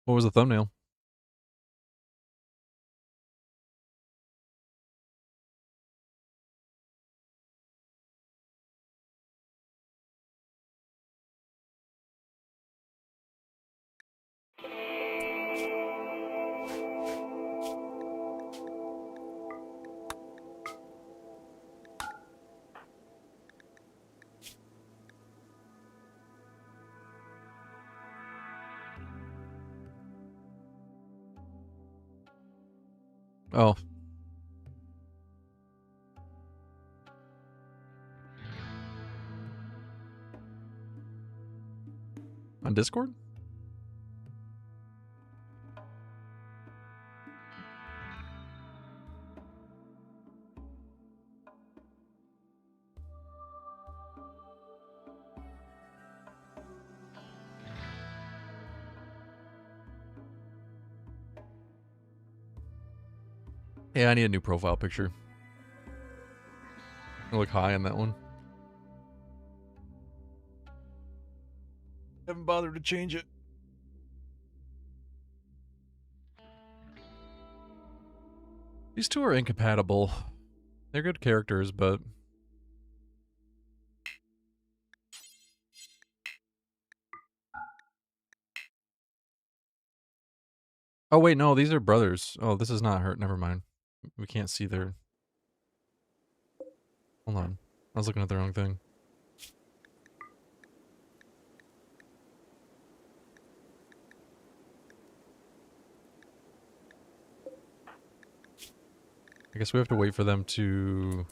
What was the thumbnail? Oh. On Discord? Yeah, I need a new profile picture. I look high on that one. Haven't bothered to change it. These two are incompatible. They're good characters, but... Oh, wait, no, these are brothers. Oh, this is not her. Never mind. We can't see their... Hold on. I was looking at the wrong thing. I guess we have to wait for them to...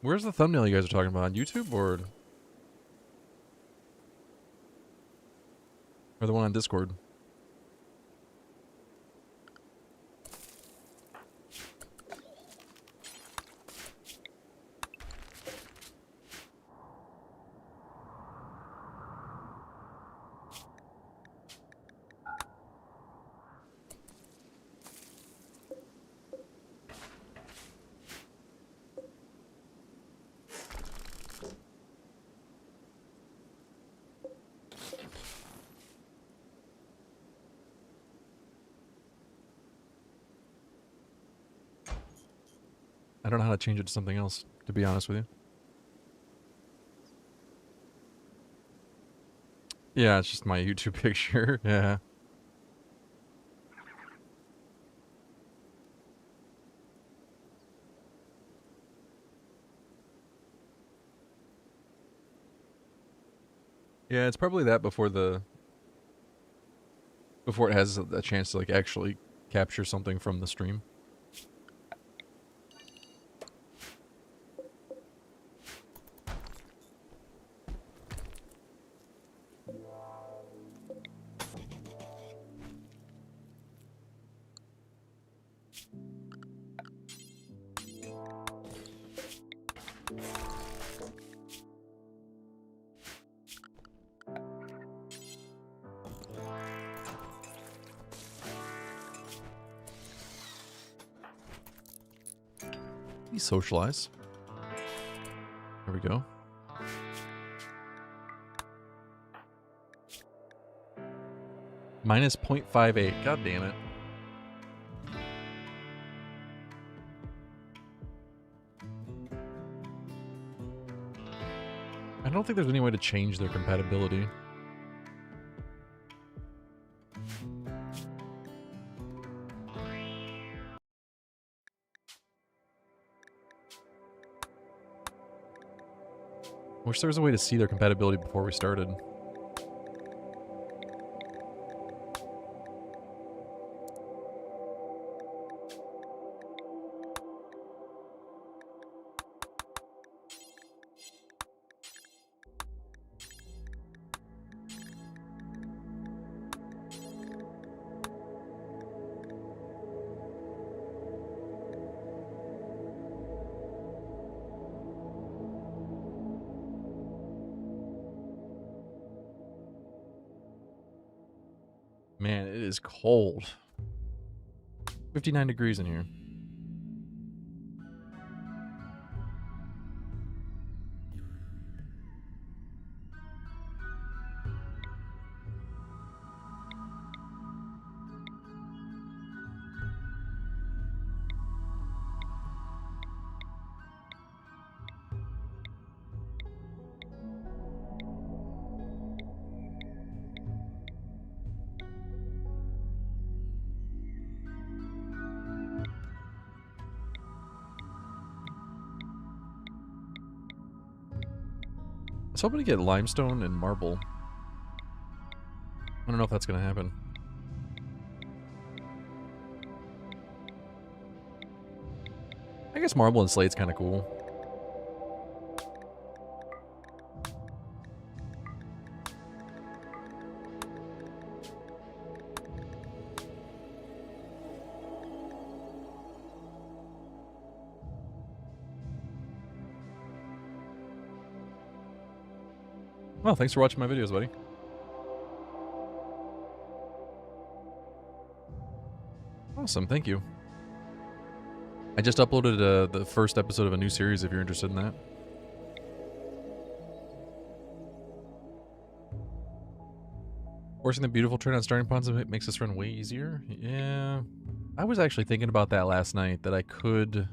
Where's the thumbnail you guys are talking about? On YouTube or the one on Discord? I don't know how to change it to something else, to be honest with you. Yeah, it's just my YouTube picture. Yeah. Yeah, it's probably that before it has a chance to like actually capture something from the stream. We socialize. There we go. Minus 0.58. God damn it. I don't think there's any way to change their compatibility. Wish there was a way to see their compatibility before we started. Man, it is cold. 59 degrees in here. was hoping to get limestone and marble. I don't know if that's gonna happen. I guess marble and slate's kind of cool. Well, thanks for watching my videos, buddy. Awesome, thank you. I just uploaded the first episode of a new series if you're interested in that. Forcing the beautiful trade on starting pawns makes this run way easier? Yeah. I was actually thinking about that last night, that I could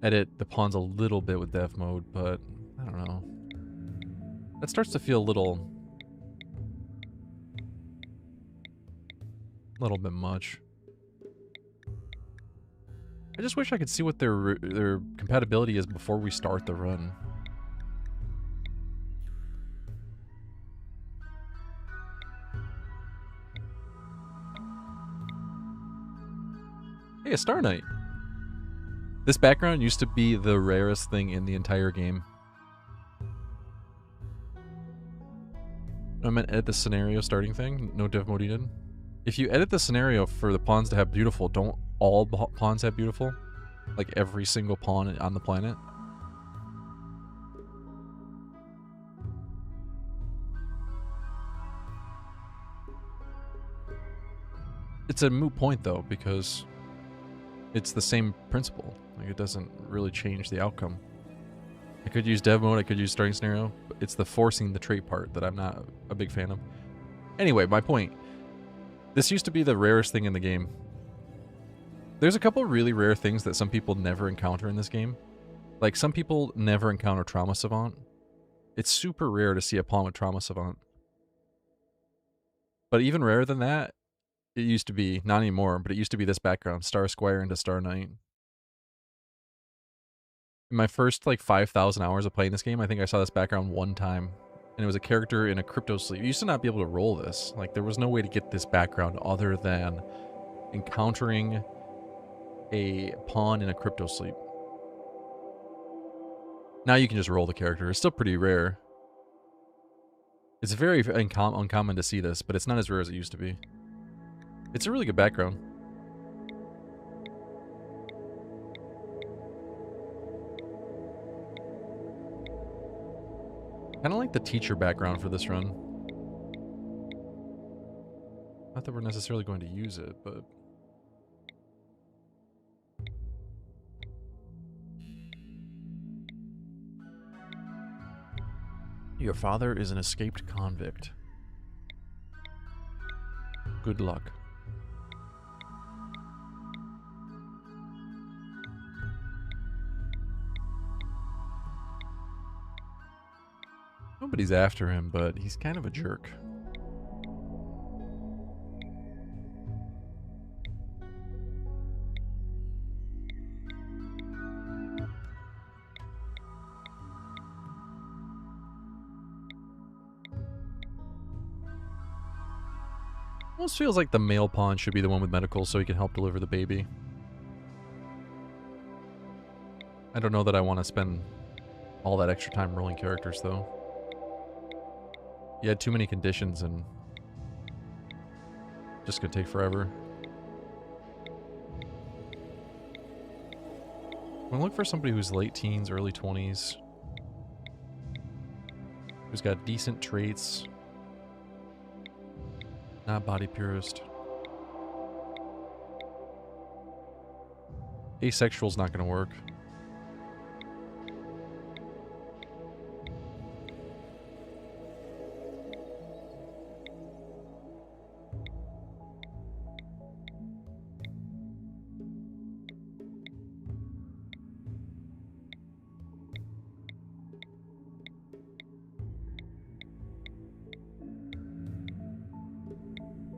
edit the pawns a little bit with dev mode, but I don't know. That starts to feel a little bit much. I just wish I could see what their compatibility is before we start the run. Hey, a Star Knight. This background used to be the rarest thing in the entire game. I meant edit the scenario starting thing. No dev mode needed. If you edit the scenario for the pawns to have beautiful, don't all pawns have beautiful? Like every single pawn on the planet? It's a moot point though, because it's the same principle. Like, it doesn't really change the outcome. I could use dev mode, I could use starting scenario, but it's the forcing the trait part that I'm not a big fan of. Anyway, my point. This used to be the rarest thing in the game. There's a couple really rare things that some people never encounter in this game. Like, some people never encounter Trauma Savant. It's super rare to see a pawn with Trauma Savant. But even rarer than that, it used to be, not anymore, but it used to be this background, Star Squire into Star Knight. In my first, like, 5,000 hours of playing this game, I think I saw this background one time. And it was a character in a crypto sleeve. You used to not be able to roll this. Like, there was no way to get this background other than encountering a pawn in a crypto sleep. Now you can just roll the character. It's still pretty rare. It's very uncommon to see this, but it's not as rare as it used to be. It's a really good background. Kind of like the teacher background for this run. Not that we're necessarily going to use it, but... Your father is an escaped convict. Good luck. Nobody's after him, but he's kind of a jerk. Almost feels like the male pawn should be the one with medical so he can help deliver the baby. I don't know that I want to spend all that extra time rolling characters, though. You had too many conditions and just gonna take forever. I'm gonna look for somebody who's late teens, early 20s. Who's got decent traits. Not body purist. Asexual's not gonna work.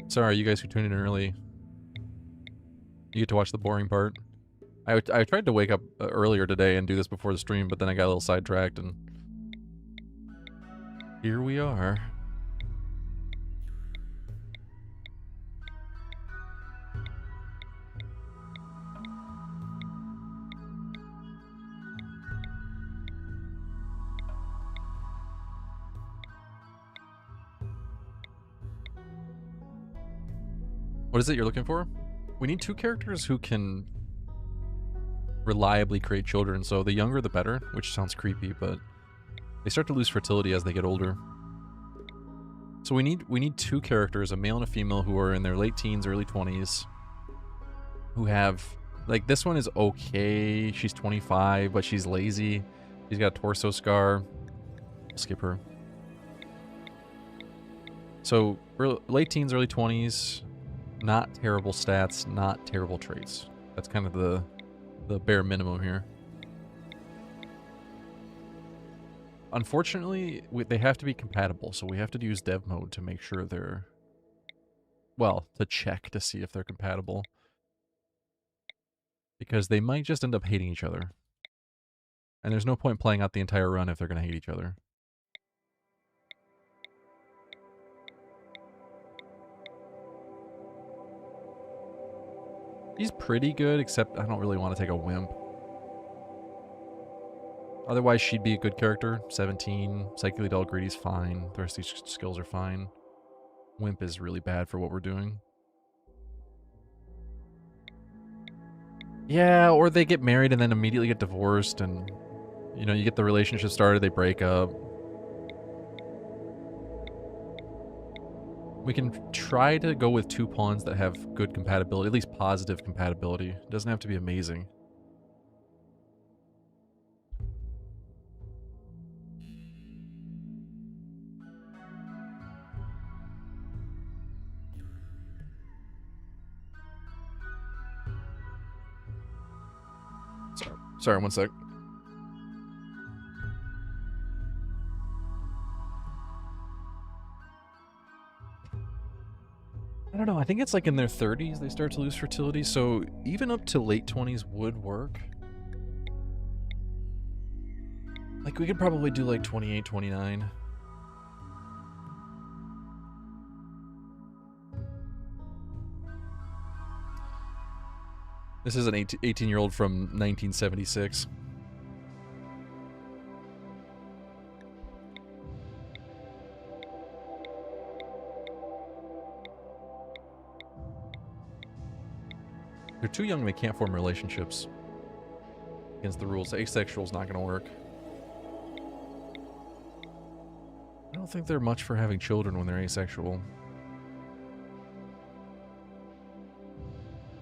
Sorry, you guys who tuned in early. You get to watch the boring part. I tried to wake up earlier today and do this before the stream, but then I got a little sidetracked and Here we are. What is it you're looking for? We need two characters who can reliably create children, so the younger the better, which sounds creepy, but they start to lose fertility as they get older. So we need two characters, a male and a female, who are in their late teens, early 20s, who have, like, this one is okay. She's 25, but she's lazy. She's got a torso scar. I'll skip her. So late teens, early 20s, not terrible stats, not terrible traits. That's kind of the bare minimum here. Unfortunately, they have to be compatible, so we have to use dev mode to make sure they're, well, to check to see if they're compatible. Because they might just end up hating each other. And there's no point playing out the entire run if they're going to hate each other. He's pretty good, except I don't really want to take a wimp. Otherwise, she'd be a good character. 17. Psychically dull, greedy's fine. The rest of these skills are fine. Wimp is really bad for what we're doing. Yeah, or they get married and then immediately get divorced, and, you know, you get the relationship started, they break up. We can try to go with two pawns that have good compatibility, at least positive compatibility. It doesn't have to be amazing. Sorry, one sec. I don't know, I think it's like in their 30s they start to lose fertility, so even up to late 20s would work. Like, we could probably do like 28, 29. This is an 18-year-old from 1976. They're too young, they can't form relationships. Against the rules, asexual's not gonna work. I don't think they're much for having children when they're asexual.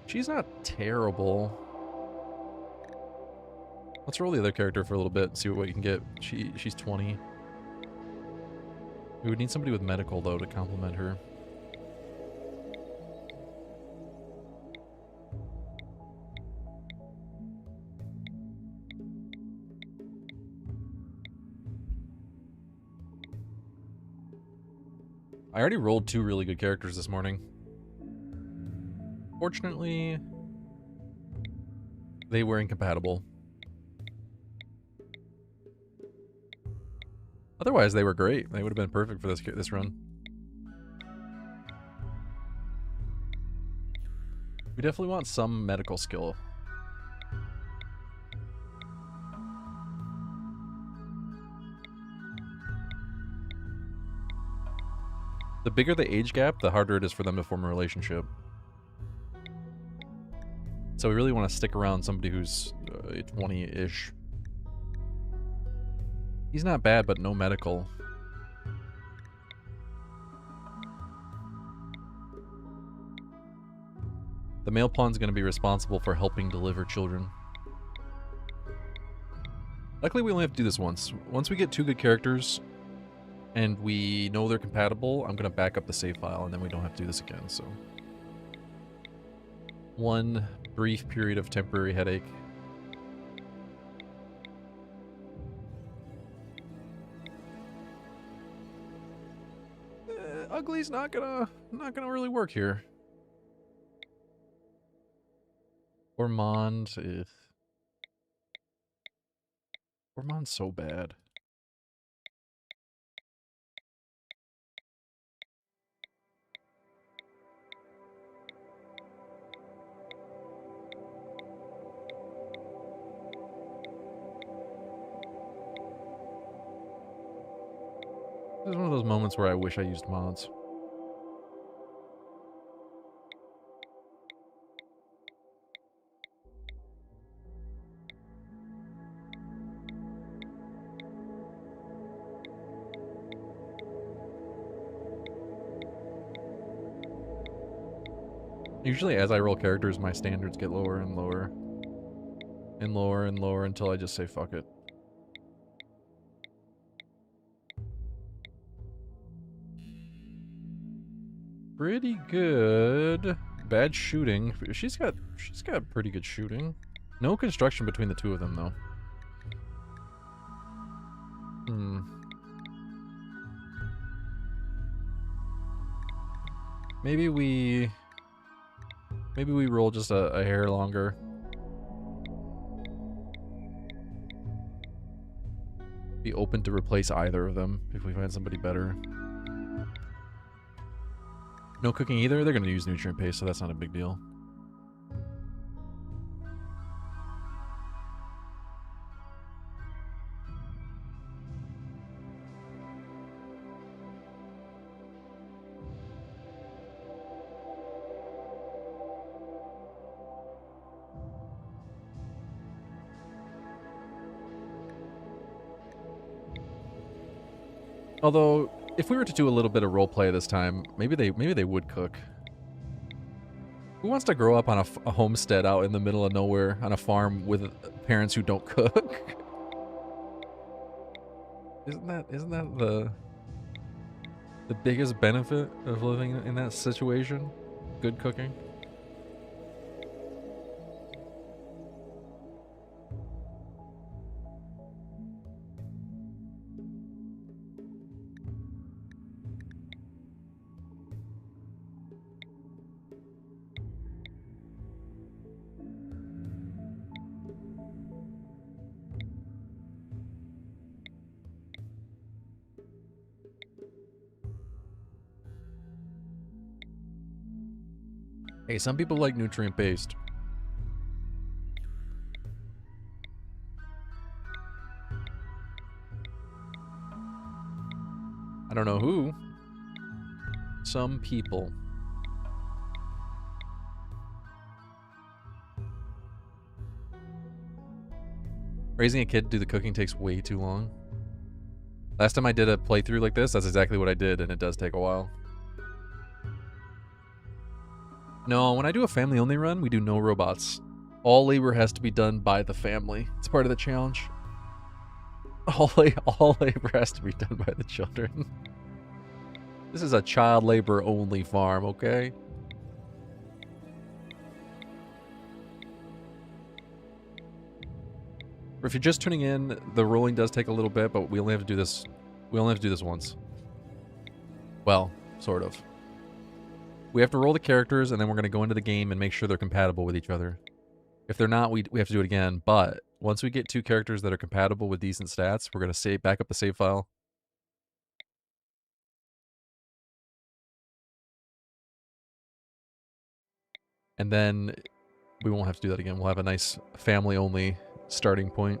She's not terrible. Let's roll the other character for a little bit and see what we can get. She's 20. We would need somebody with medical, though, to complement her. I already rolled two really good characters this morning. Fortunately, they were incompatible. Otherwise, they were great. They would have been perfect for this run. We definitely want some medical skill. The bigger the age gap, the harder it is for them to form a relationship. So we really want to stick around somebody who's 20-ish. He's not bad, but no medical. The male pawn's going to be responsible for helping deliver children. Luckily, we only have to do this once. Once we get two good characters and we know they're compatible, I'm going to back up the save file, and then we don't have to do this again, so. One brief period of temporary headache. Ugly's not gonna really work here. Ormond, Ormond's so bad. is one of those moments where I wish I used mods. Usually as I roll characters, my standards get lower and lower. And lower and lower until I just say fuck it. Pretty good. Bad shooting. She's got pretty good shooting. No construction between the two of them though. Maybe we roll just a hair longer. Be open to replace either of them if we find somebody better. No cooking either? They're going to use nutrient paste, so that's not a big deal. Although, if we were to do a little bit of roleplay this time, maybe they would cook. Who wants to grow up on a homestead out in the middle of nowhere on a farm with parents who don't cook? Isn't that the biggest benefit of living in that situation? Good cooking. Hey, some people like nutrient-based. I don't know who. Some people. Raising a kid to do the cooking takes way too long. Last time I did a playthrough like this, that's exactly what I did, and it does take a while. No, when I do a family-only run, we do no robots. All labor has to be done by the family. It's part of the challenge. All labor has to be done by the children. This is a child labor-only farm, okay? If you're just tuning in, the rolling does take a little bit, but we only have to do this. We only have to do this once. Well, sort of. We have to roll the characters, and then we're going to go into the game and make sure they're compatible with each other. If they're not, we have to do it again. But once we get two characters that are compatible with decent stats, we're going to back up the save file. And then we won't have to do that again. We'll have a nice family-only starting point.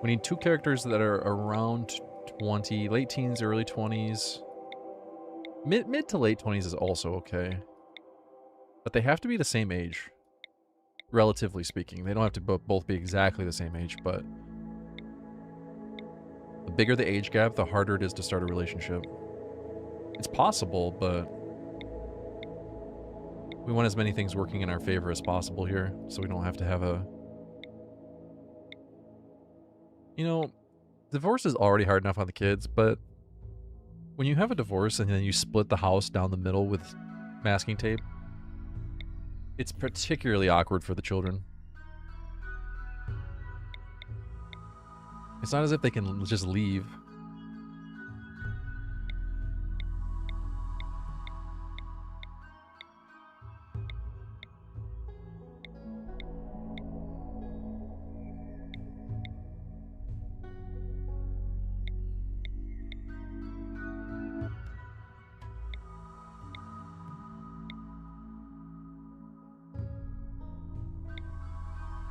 We need two characters that are around 20, late teens, early 20s. Mid to late 20s is also okay. But they have to be the same age, relatively speaking. They don't have to both be exactly the same age, but the bigger the age gap, the harder it is to start a relationship. It's possible, but we want as many things working in our favor as possible here, so we don't have to have a... You know, divorce is already hard enough on the kids, but when you have a divorce and then you split the house down the middle with masking tape, it's particularly awkward for the children. It's not as if they can just leave.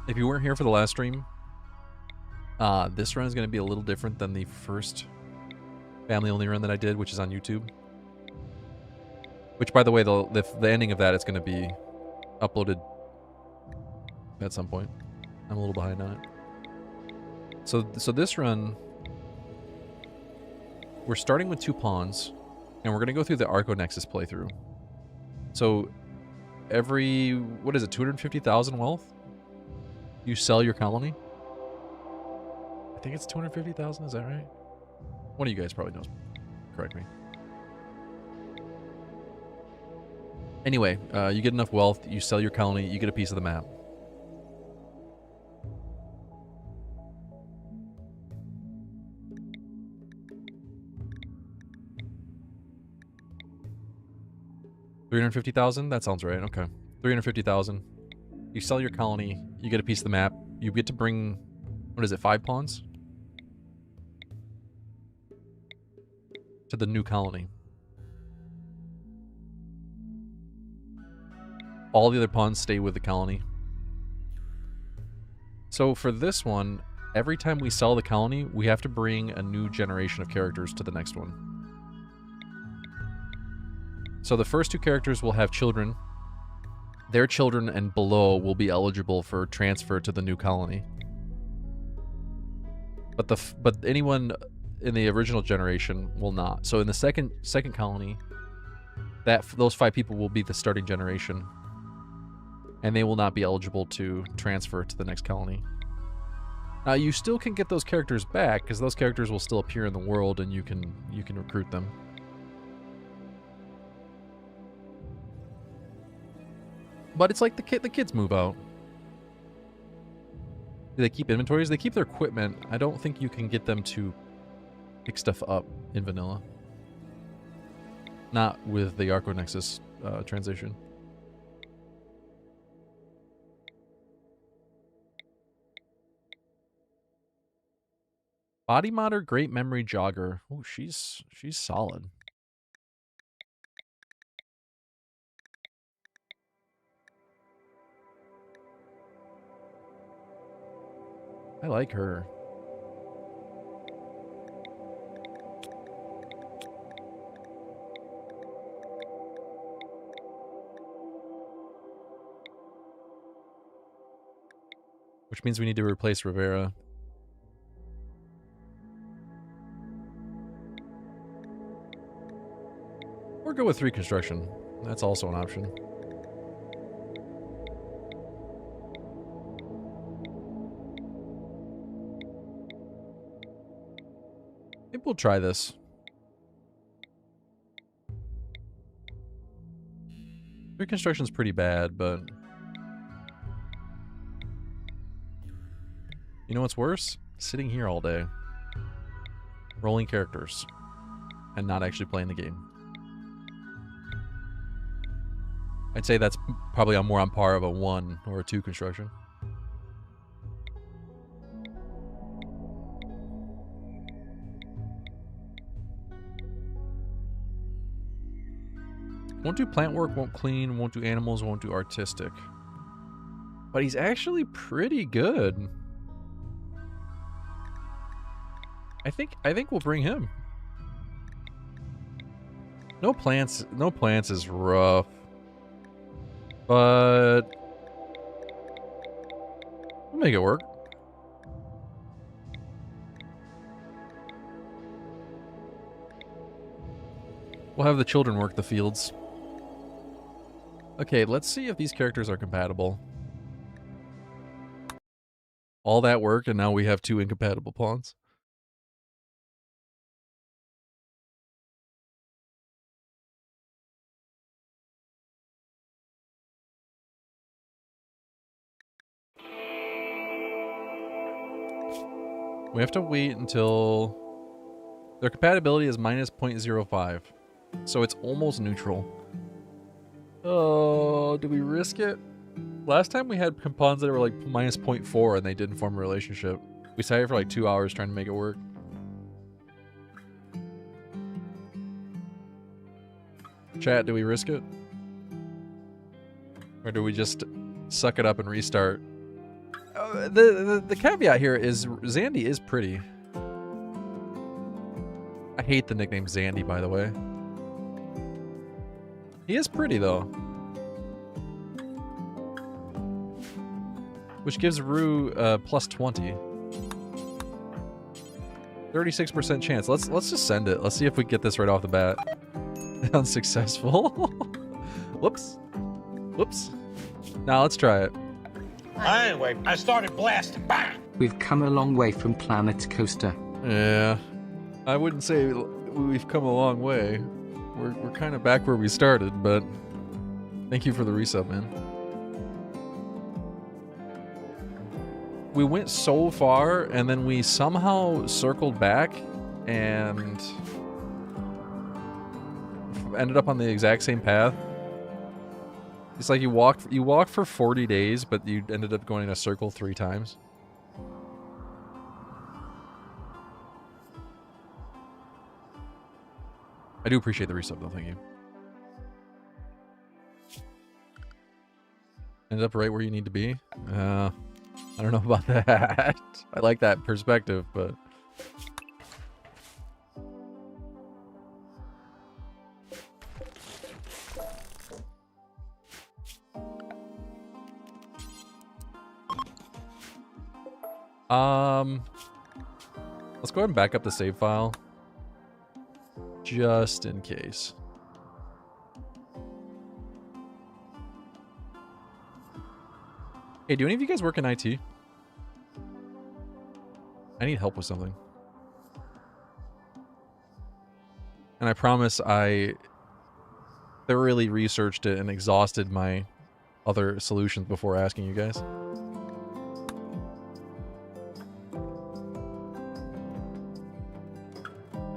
If you weren't here for the last stream, This run is going to be a little different than the first family-only run that I did, which is on YouTube. Which, by the way, the ending of that is going to be uploaded at some point. I'm a little behind on it. So this run, we're starting with 2 pawns, and we're going to go through the Arco Nexus playthrough. So every, what is it, 250,000 wealth? You sell your colony? I think it's 250,000, is that right? One of you guys probably knows. Correct me. Anyway, you get enough wealth, you sell your colony, you get a piece of the map. $350,000? That sounds right, okay. 350,000. You sell your colony, you get a piece of the map, you get to bring, what is it, 5 pawns? To the new colony. All the other pawns stay with the colony. So for this one, every time we sell the colony, we have to bring a new generation of characters to the next one. So the first 2 characters will have children. Their children and below will be eligible for transfer to the new colony. But anyone in the original generation will not. So in the second colony, those 5 people will be the starting generation, and they will not be eligible to transfer to the next colony. Now you still can get those characters back because those characters will still appear in the world, and you can recruit them. But it's like the kids move out. Do they keep inventories? They keep their equipment. I don't think you can get them to pick stuff up in vanilla. Not with the Arco Nexus transition. Body modder, great memory jogger. Oh, she's solid. I like her. Which means we need to replace Rivera. Or go with 3 construction. That's also an option. Maybe we'll try this. 3 construction's pretty bad, but you know what's worse? Sitting here all day. Rolling characters. And not actually playing the game. I'd say that's probably more on par of a 1 or a 2 construction. Won't do plant work, won't clean, won't do animals, won't do artistic. But he's actually pretty good. I think we'll bring him. No plants is rough. But we'll make it work. We'll have the children work the fields. Okay, let's see if these characters are compatible. All that work, and now we have 2 incompatible pawns. We have to wait until their compatibility is minus 0.05. So it's almost neutral. Oh, do we risk it? Last time we had pawns that were like minus 0.4 and they didn't form a relationship. We sat here for like 2 hours trying to make it work. Chat, do we risk it? Or do we just suck it up and restart? The caveat here is Zandy is pretty. I hate the nickname Zandy, by the way. He is pretty, though. Which gives Rue plus 20. 36% chance. Let's just send it. Let's see if we get this right off the bat. Unsuccessful. Whoops. Whoops. Now let's try it. Anyway, I started blasting. Bang! We've come a long way from Planet Coaster. Yeah. I wouldn't say we've come a long way. We're kind of back where we started, but thank you for the resub, man. We went so far, and then we somehow circled back and ended up on the exact same path. It's like you walked for 40 days, but you ended up going in a circle 3 times. I do appreciate the resub, though. Thank you. Ended up right where you need to be. I don't know about that. I like that perspective, but... Let's go ahead and back up the save file. Just in case. Hey, do any of you guys work in IT? I need help with something. And I promise I thoroughly researched it and exhausted my other solutions before asking you guys.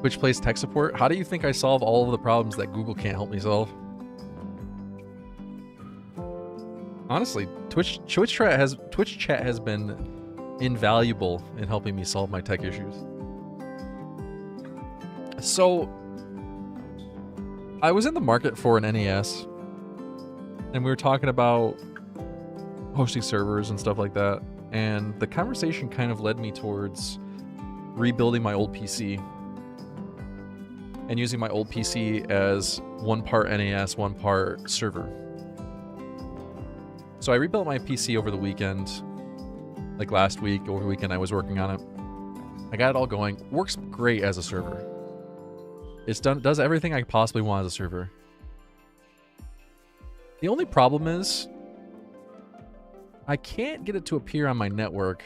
Twitch plays tech support. How do you think I solve all of the problems that Google can't help me solve? Honestly, Twitch chat has been invaluable in helping me solve my tech issues. So, I was in the market for an NES, and we were talking about hosting servers and stuff like that, and the conversation kind of led me towards rebuilding my old PC and using my old PC as one part NAS, one part server. So I rebuilt my PC over the weekend, like last week, over the weekend I was working on it. I got it all going. Works great as a server. Does everything I possibly want as a server. The only problem is I can't get it to appear on my network.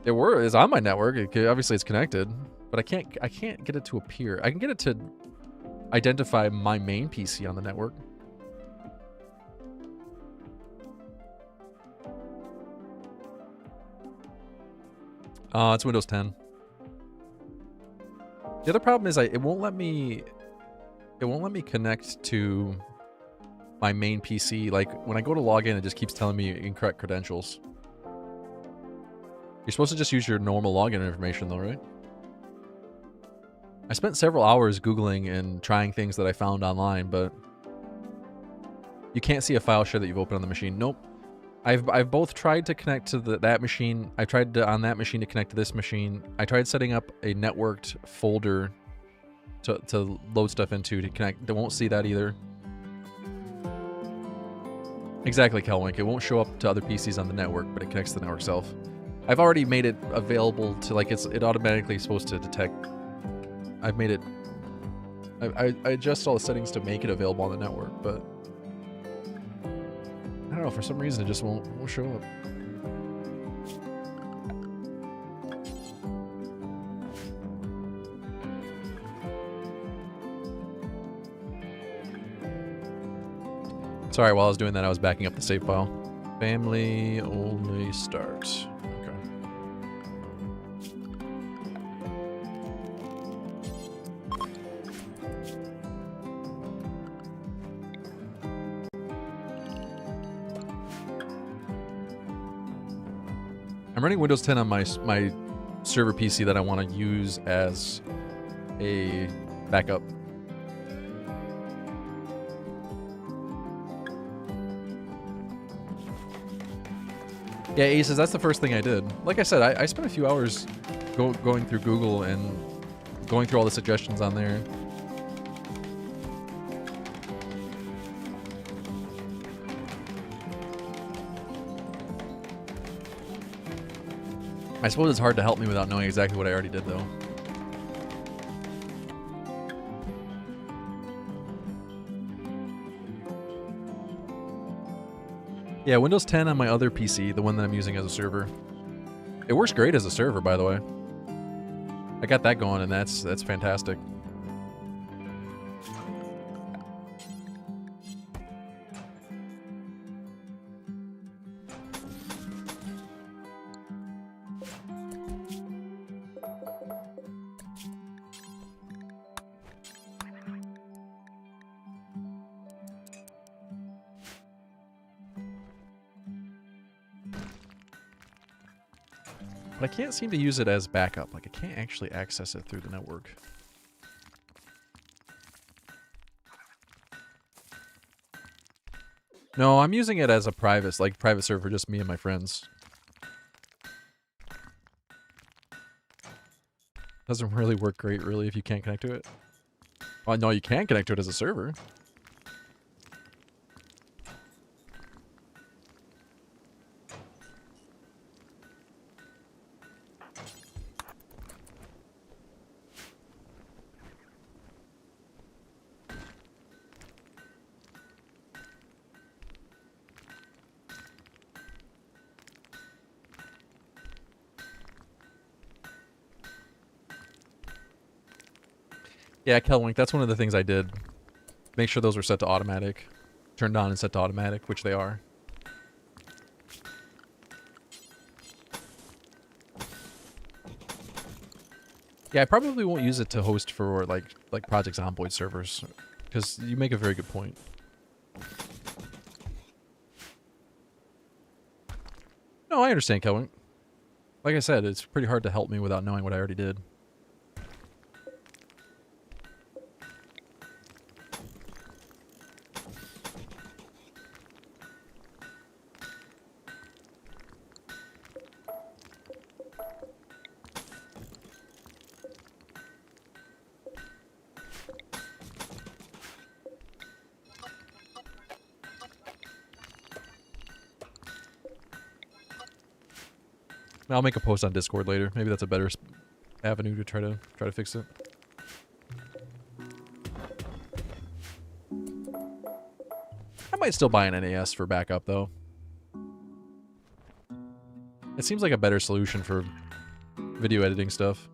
It is on my network. Obviously it's connected. But I can't get it to appear. I can get it to identify my main PC on the network. It's Windows 10. The other problem is it won't let me connect to my main PC. Like when I go to log in, it just keeps telling me incorrect credentials. You're supposed to just use your normal login information though, right? I spent several hours Googling and trying things that I found online, but you can't see a file share that you've opened on the machine. Nope. I've both tried to connect to that machine. I tried on that machine to connect to this machine. I tried setting up a networked folder to load stuff into to connect. They won't see that either. Exactly, Kelwink. It won't show up to other PCs on the network, but it connects to the network itself. I've already made it available to, like, it automatically supposed to detect. I've made it. I adjust all the settings to make it available on the network, but I don't know, for some reason it just won't show up. Sorry, while I was doing that, I was backing up the save file. Family only start. Okay. I'm running Windows 10 on my server PC that I want to use as a backup. Yeah, Aces, that's the first thing I did. Like I said, I spent a few hours going through Google and going through all the suggestions on there. I suppose it's hard to help me without knowing exactly what I already did, though. Yeah, Windows 10 on my other PC, the one that I'm using as a server. It works great as a server, by the way. I got that going, and that's fantastic. But I can't seem to use it as backup. Like, I can't actually access it through the network. No, I'm using it as a private server, just me and my friends. Doesn't really work great, really, if you can't connect to it. Oh, no, you can connect to it as a server. Yeah, Kelwink, that's one of the things I did. Make sure those were set to automatic. Turned on and set to automatic, which they are. Yeah, I probably won't use it to host for like Project Zomboid servers, because you make a very good point. No, I understand, Kelwink. Like I said, it's pretty hard to help me without knowing what I already did. I'll make a post on Discord later. Maybe that's a better avenue to try to fix it. I might still buy an NAS for backup though. It seems like a better solution for video editing stuff.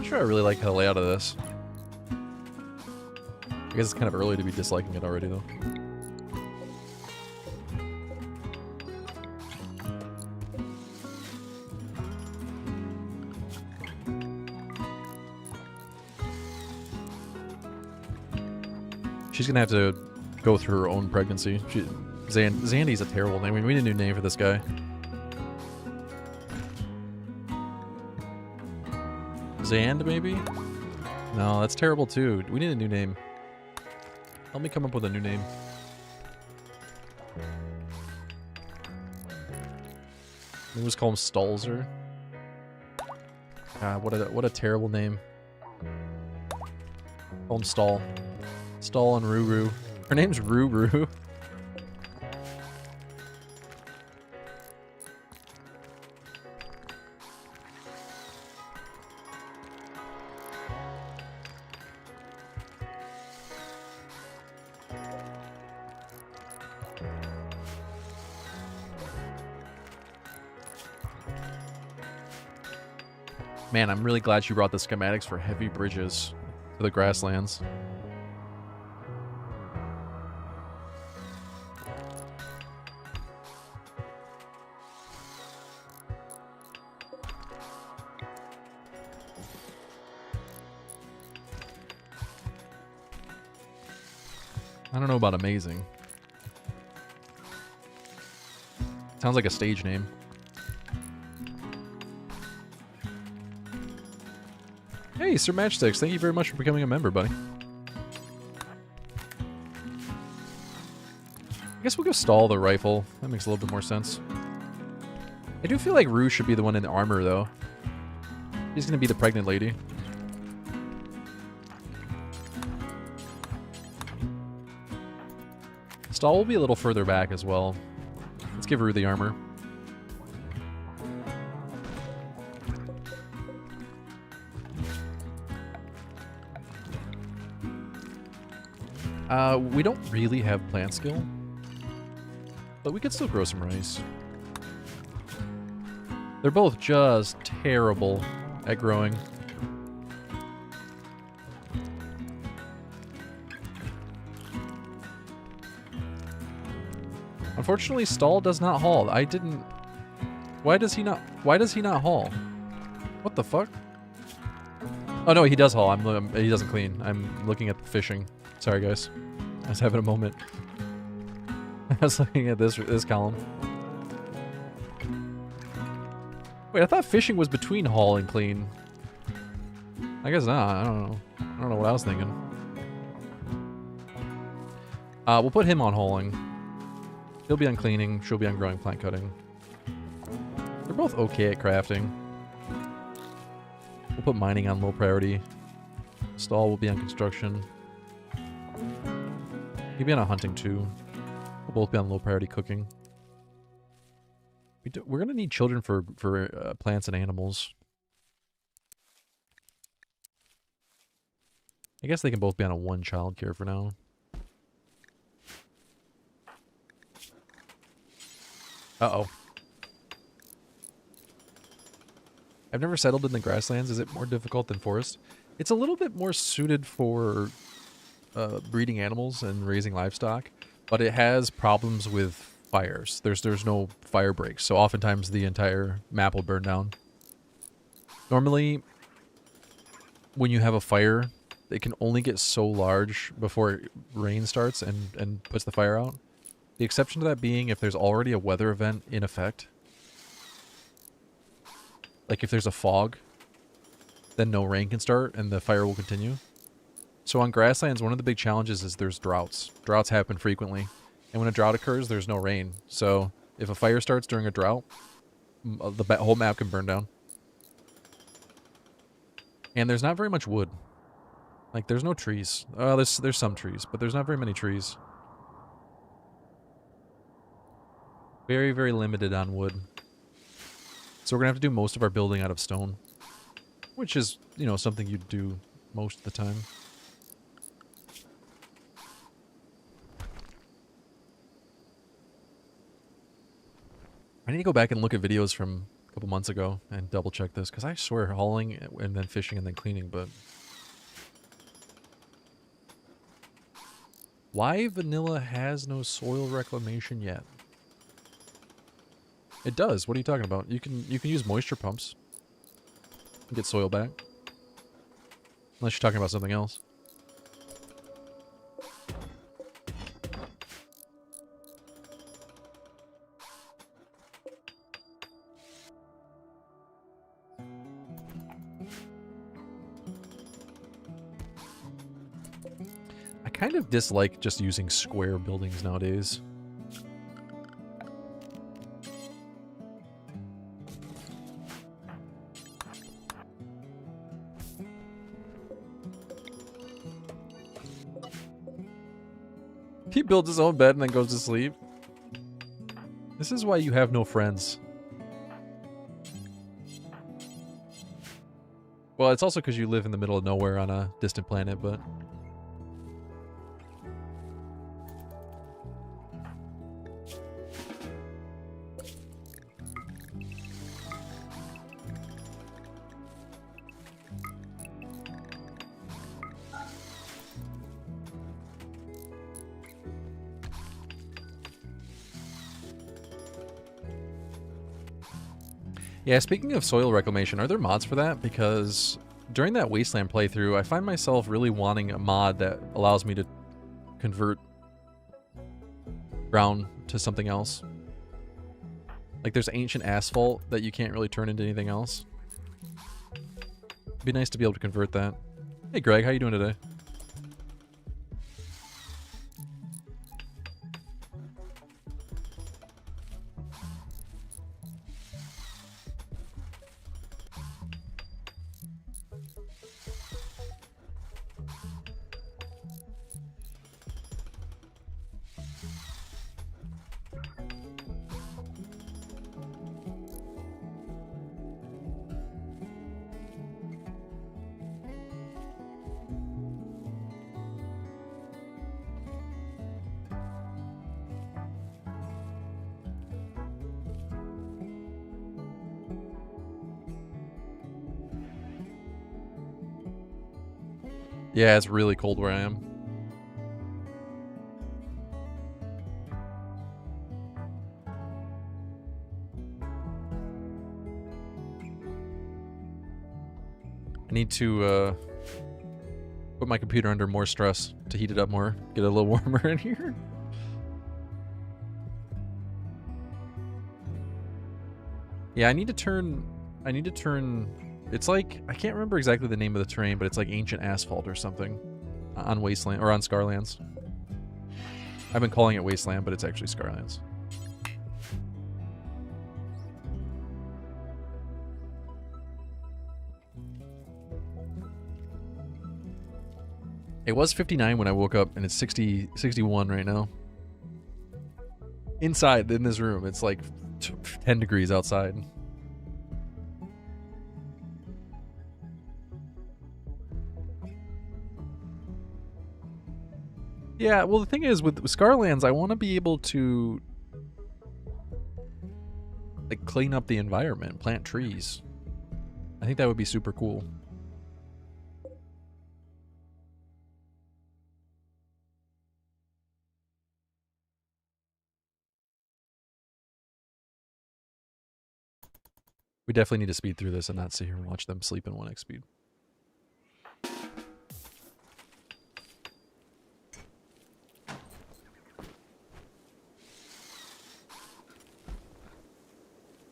Sure, I really like the layout of this. I guess it's kind of early to be disliking it already, though. She's gonna have to go through her own pregnancy. Zandy's a terrible name. We need a new name for this guy. Zand, maybe? No, that's terrible too. We need a new name. Help me come up with a new name. Maybe let's call him Stalzer. God, what a terrible name. Call him Stall. Stall and Ruru. Her name's Ruru. Man, I'm really glad you brought the schematics for heavy bridges to the grasslands. I don't know about amazing. Sounds like a stage name. Hey, Sir Matchsticks, thank you very much for becoming a member, buddy. I guess we'll go Stall the rifle. That makes a little bit more sense. I do feel like Rue should be the one in the armor, though. She's gonna be the pregnant lady. Stall will be a little further back as well. Let's give Rue the armor. We don't really have plant skill, but we could still grow some rice. They're both just terrible at growing. Unfortunately, Stall does not haul. I didn't... Why does he not haul? What the fuck? Oh no, he does haul. He doesn't clean. I'm looking at the fishing. Sorry, guys. I was having a moment. I was looking at this column. Wait, I thought fishing was between haul and clean. I guess not. I don't know. I don't know what I was thinking. We'll put him on hauling. He'll be on cleaning. She'll be on growing plant cutting. They're both okay at crafting. We'll put mining on low priority. Stall will be on construction. He'll be on hunting too. We'll both be on low priority cooking. We're gonna need children for plants and animals. I guess they can both be on a one child care for now. Uh-oh. I've never settled in the grasslands. Is it more difficult than forest? It's a little bit more suited for breeding animals and raising livestock, but it has problems with fires. There's no fire breaks, so oftentimes the entire map will burn down. Normally, when you have a fire, it can only get so large before rain starts and puts the fire out. The exception to that being if there's already a weather event in effect. Like if there's a fog, then no rain can start and the fire will continue. So on grasslands, one of the big challenges is there's droughts. Droughts happen frequently. And when a drought occurs, there's no rain. So if a fire starts during a drought, the whole map can burn down. And there's not very much wood. Like, there's no trees. There's some trees, but there's not very many trees. Very, very limited on wood. So we're going to have to do most of our building out of stone. Which is, you know, something you do most of the time. I need to go back and look at videos from a couple months ago and double check this, because I swear hauling and then fishing and then cleaning, but... Why vanilla has no soil reclamation yet? It does. What are you talking about? You can use moisture pumps and get soil back. Unless you're talking about something else. kind of dislike just using square buildings nowadays. He builds his own bed and then goes to sleep. This is why you have no friends. Well, it's also because you live in the middle of nowhere on a distant planet, but... Yeah, speaking of soil reclamation, are there mods for that? Because during that Wasteland playthrough, I find myself really wanting a mod that allows me to convert ground to something else. Like there's ancient asphalt that you can't really turn into anything else. It'd be nice to be able to convert that. Hey Greg, how you doing today? Yeah, it's really cold where I am. I need to put my computer under more stress to heat it up more, get it a little warmer in here. Yeah, I need to turn, it's like, I can't remember exactly the name of the terrain, but it's like ancient asphalt or something on Wasteland, or on Scarlands. I've been calling it Wasteland, but it's actually Scarlands. It was 59 when I woke up, and it's 61 right now. Inside, in this room, it's like 10 degrees outside. Yeah, well, the thing is, with Scarlands, I want to be able to like clean up the environment, plant trees. I think that would be super cool. We definitely need to speed through this and not sit here and watch them sleep in 1x speed.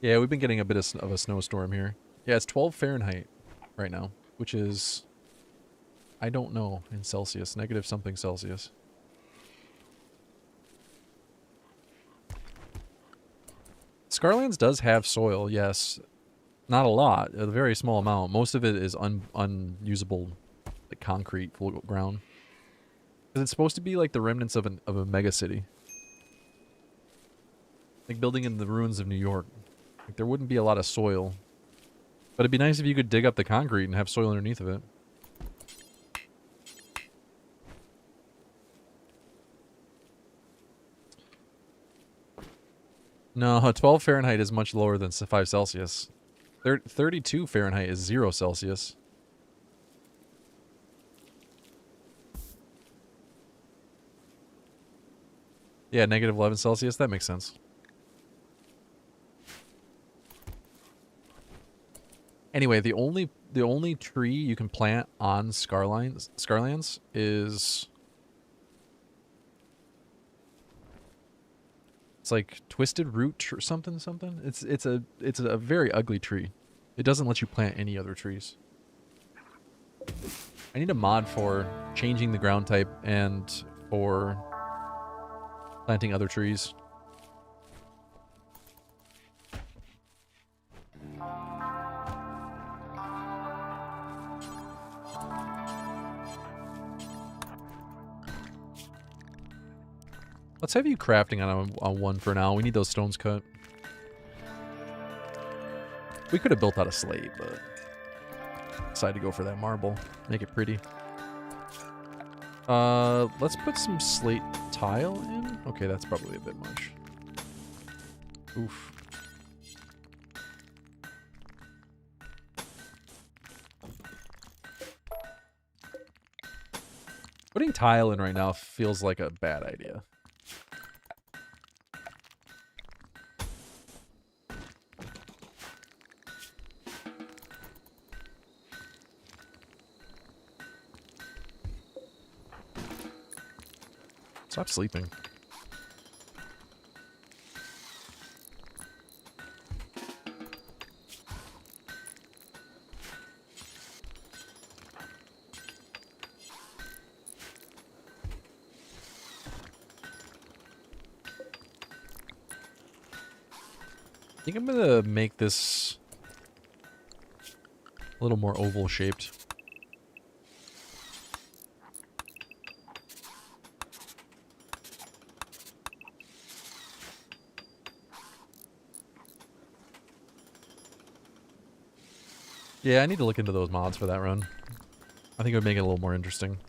Yeah, we've been getting a bit of a snowstorm here. Yeah, it's 12 Fahrenheit right now, which is, I don't know, in Celsius, negative something Celsius. Scarlands does have soil, yes. Not a lot, a very small amount. Most of it is unusable, like concrete full ground. Because it's supposed to be like the remnants of a mega city. Like building in the ruins of New York. Like there wouldn't be a lot of soil. But it'd be nice if you could dig up the concrete and have soil underneath of it. No, 12 Fahrenheit is much lower than 5 Celsius. 32 Fahrenheit is 0 Celsius. Yeah, negative 11 Celsius, that makes sense. Anyway, the only tree you can plant on Scarlands is, it's like twisted root or something. It's a very ugly tree. It doesn't let you plant any other trees. I need a mod for changing the ground type and for planting other trees. Let's have you crafting on one for now. We need those stones cut. We could have built out a slate, but decided to go for that marble. Make it pretty. Let's put some slate tile in. Okay, that's probably a bit much. Oof. Putting tile in right now feels like a bad idea. Stop sleeping. I think I'm gonna make this a little more oval shaped. Yeah, I need to look into those mods for that run. I think it would make it a little more interesting.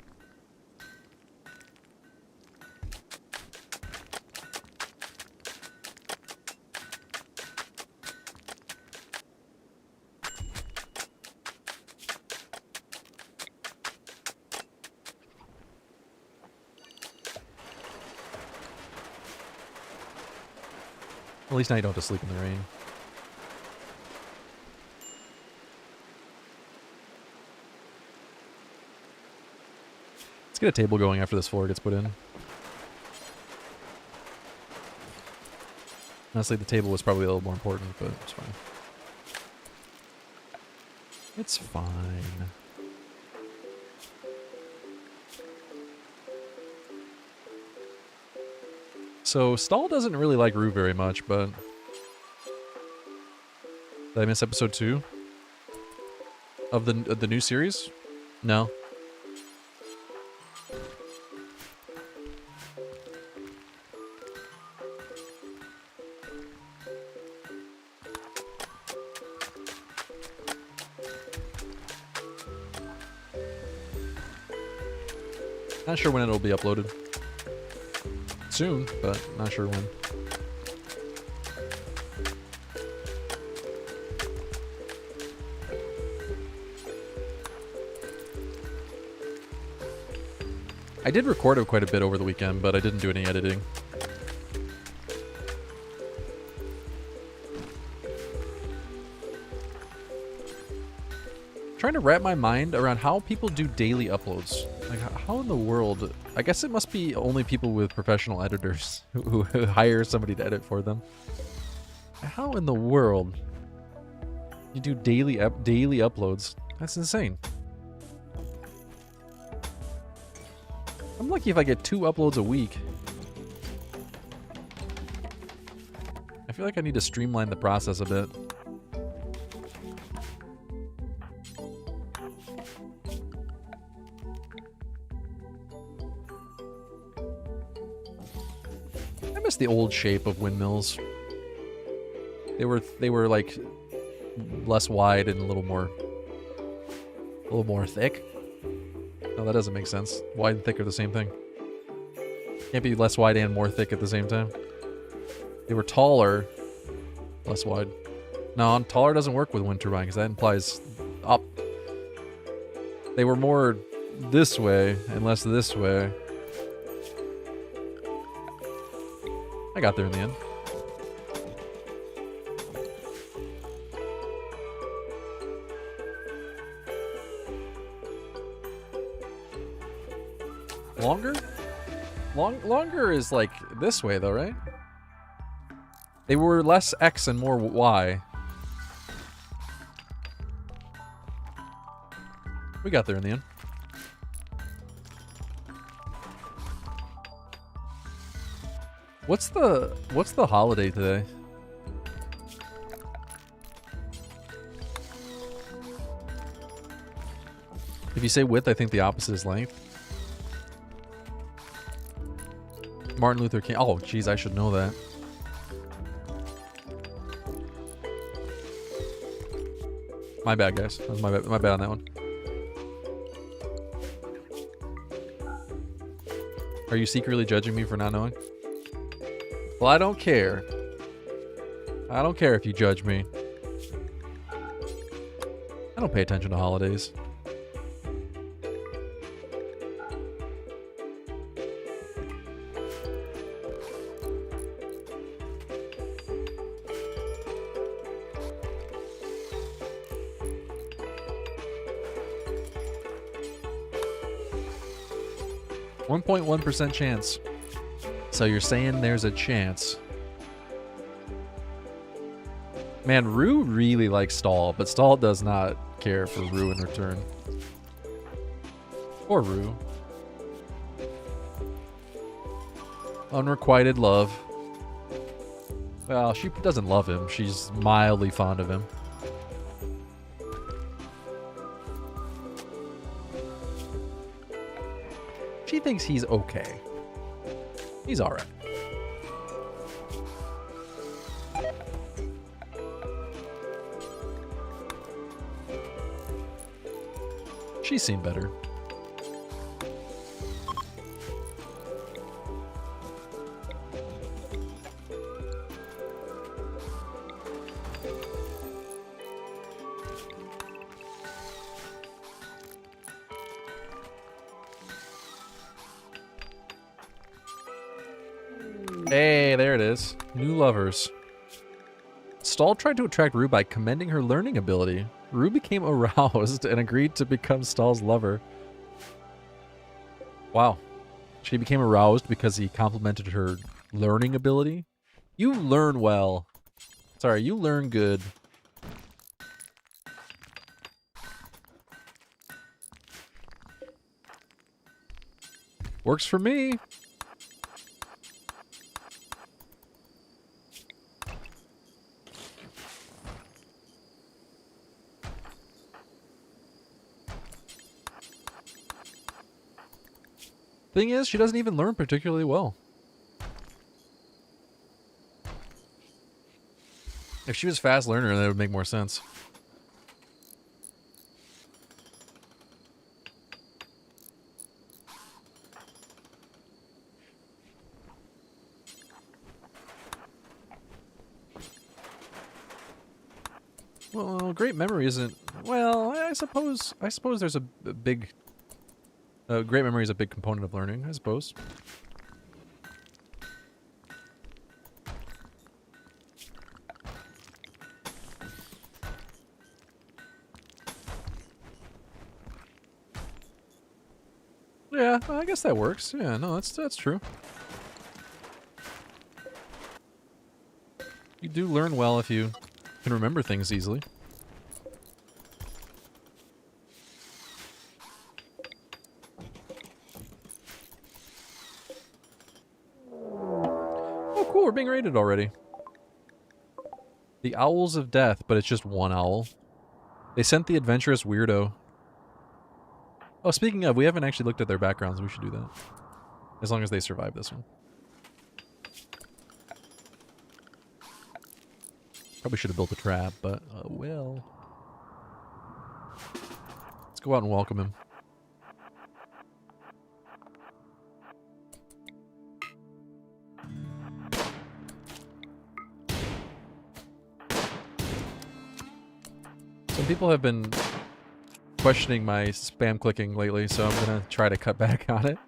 At least now you don't have to sleep in the rain. Let's get a table going after this floor gets put in. Honestly, the table was probably a little more important, but it's fine. It's fine. So, Stall doesn't really like Rue very much, but... Did I miss episode 2? Of the new series? No. Not sure when it'll be uploaded. Soon, but not sure when. I did record it quite a bit over the weekend, but I didn't do any editing. Trying to wrap my mind around how people do daily uploads. Like, how in the world? I guess it must be only people with professional editors who hire somebody to edit for them. How in the world you do daily uploads? That's insane. I'm lucky if I get 2 uploads a week. I feel like I need to streamline the process a bit. The old shape of windmills. They were like less wide and a little more thick. No, that doesn't make sense. Wide and thick are the same thing. Can't be less wide and more thick at the same time. They were taller, less wide. No, taller doesn't work with wind turbine because that implies up. They were more this way and less this way. I got there in the end. Longer? Longer is like this way though, right? They were less X and more Y. We got there in the end. What's the holiday today? If you say width, I think the opposite is length. Martin Luther King. Oh, geez, I should know that. My bad, guys. That was my bad on that one. Are you secretly judging me for not knowing? Well, I don't care. I don't care if you judge me. I don't pay attention to holidays. .1% chance. So you're saying there's a chance. Man, Rue really likes Stall, but Stall does not care for Rue in return. Or Rue. Unrequited love. Well, she doesn't love him. She's mildly fond of him. She thinks he's okay. He's alright. She's seen better. Hey, there it is. New lovers. Stall tried to attract Rue by commending her learning ability. Rue became aroused and agreed to become Stall's lover. Wow. She became aroused because he complimented her learning ability? You learn well. Sorry, you learn good. Works for me. Thing is, she doesn't even learn particularly well. If she was a fast learner, that would make more sense. Well, great memory isn't... Well, I suppose there's a big... great memory is a big component of learning, I suppose. Yeah, I guess that works. Yeah, no, that's true. You do learn well if you can remember things easily. Oh, cool, we're being raided already. The Owls of Death, but it's just one owl. They sent the adventurous weirdo. Oh, speaking of, we haven't actually looked at their backgrounds. We should do that. As long as they survive this one. Probably should have built a trap, but well. Let's go out and welcome him. Some people have been questioning my spam clicking lately, so I'm gonna try to cut back on it.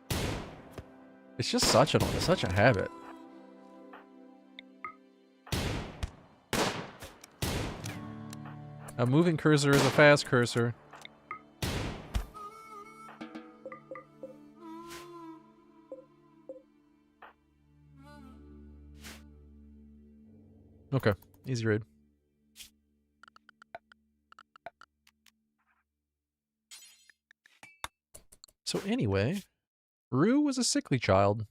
It's just such a habit. A moving cursor is a fast cursor. Okay, easy raid. So anyway, Rue was a sickly child.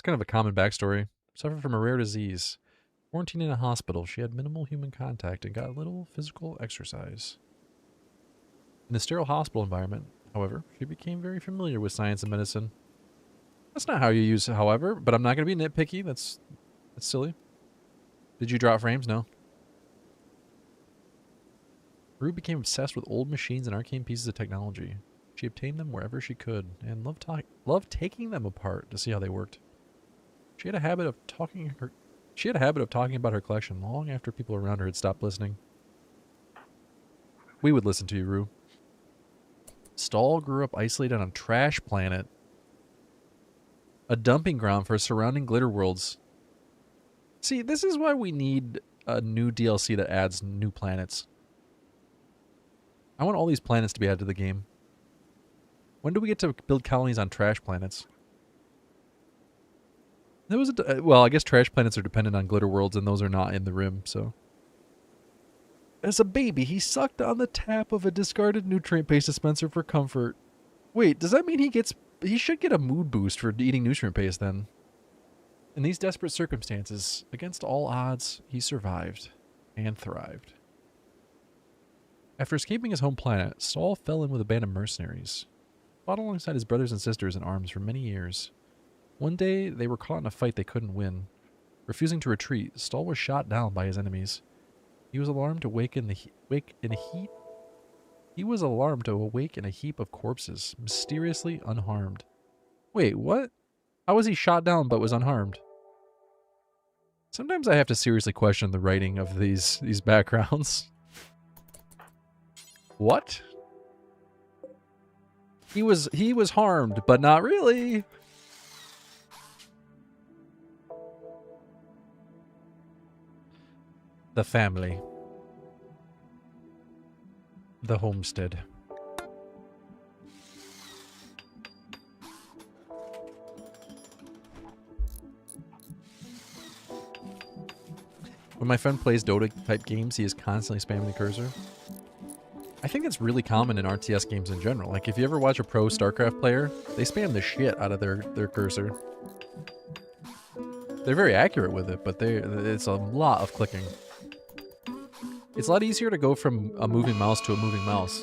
It's kind of a common backstory. Suffered from a rare disease. Quarantined in a hospital, she had minimal human contact and got little physical exercise. In the sterile hospital environment, however, she became very familiar with science and medicine. That's not how you use however, but I'm not going to be nitpicky. That's silly. Did you drop frames? No. Rue became obsessed with old machines and arcane pieces of technology. She obtained them wherever she could and loved taking them apart to see how they worked. She had a habit of talking about her collection long after people around her had stopped listening. We would listen to you, Rue. Stahl grew up isolated on a trash planet, a dumping ground for surrounding glitter worlds. See, this is why we need a new DLC that adds new planets. I want all these planets to be added to the game. When do we get to build colonies on trash planets? There was well, I guess trash planets are dependent on glitter worlds, and those are not in the Rim, so. As a baby, he sucked on the tap of a discarded nutrient paste dispenser for comfort. Wait, does that mean he should get a mood boost for eating nutrient paste then? In these desperate circumstances, against all odds, he survived and thrived. After escaping his home planet, Stahl fell in with a band of mercenaries. Fought alongside his brothers and sisters in arms for many years. One day, they were caught in a fight they couldn't win. Refusing to retreat, Stahl was shot down by his enemies. He was alarmed to awake in a heap of corpses, mysteriously unharmed. Wait, what? How was he shot down but was unharmed? Sometimes I have to seriously question the writing of these backgrounds. What? He was harmed, but not really. The family. The homestead. When my friend plays Dota-type games, he is constantly spamming the cursor. I think it's really common in RTS games in general. Like, if you ever watch a pro StarCraft player, they spam the shit out of their cursor. They're very accurate with it, but it's a lot of clicking. It's a lot easier to go from a moving mouse to a moving mouse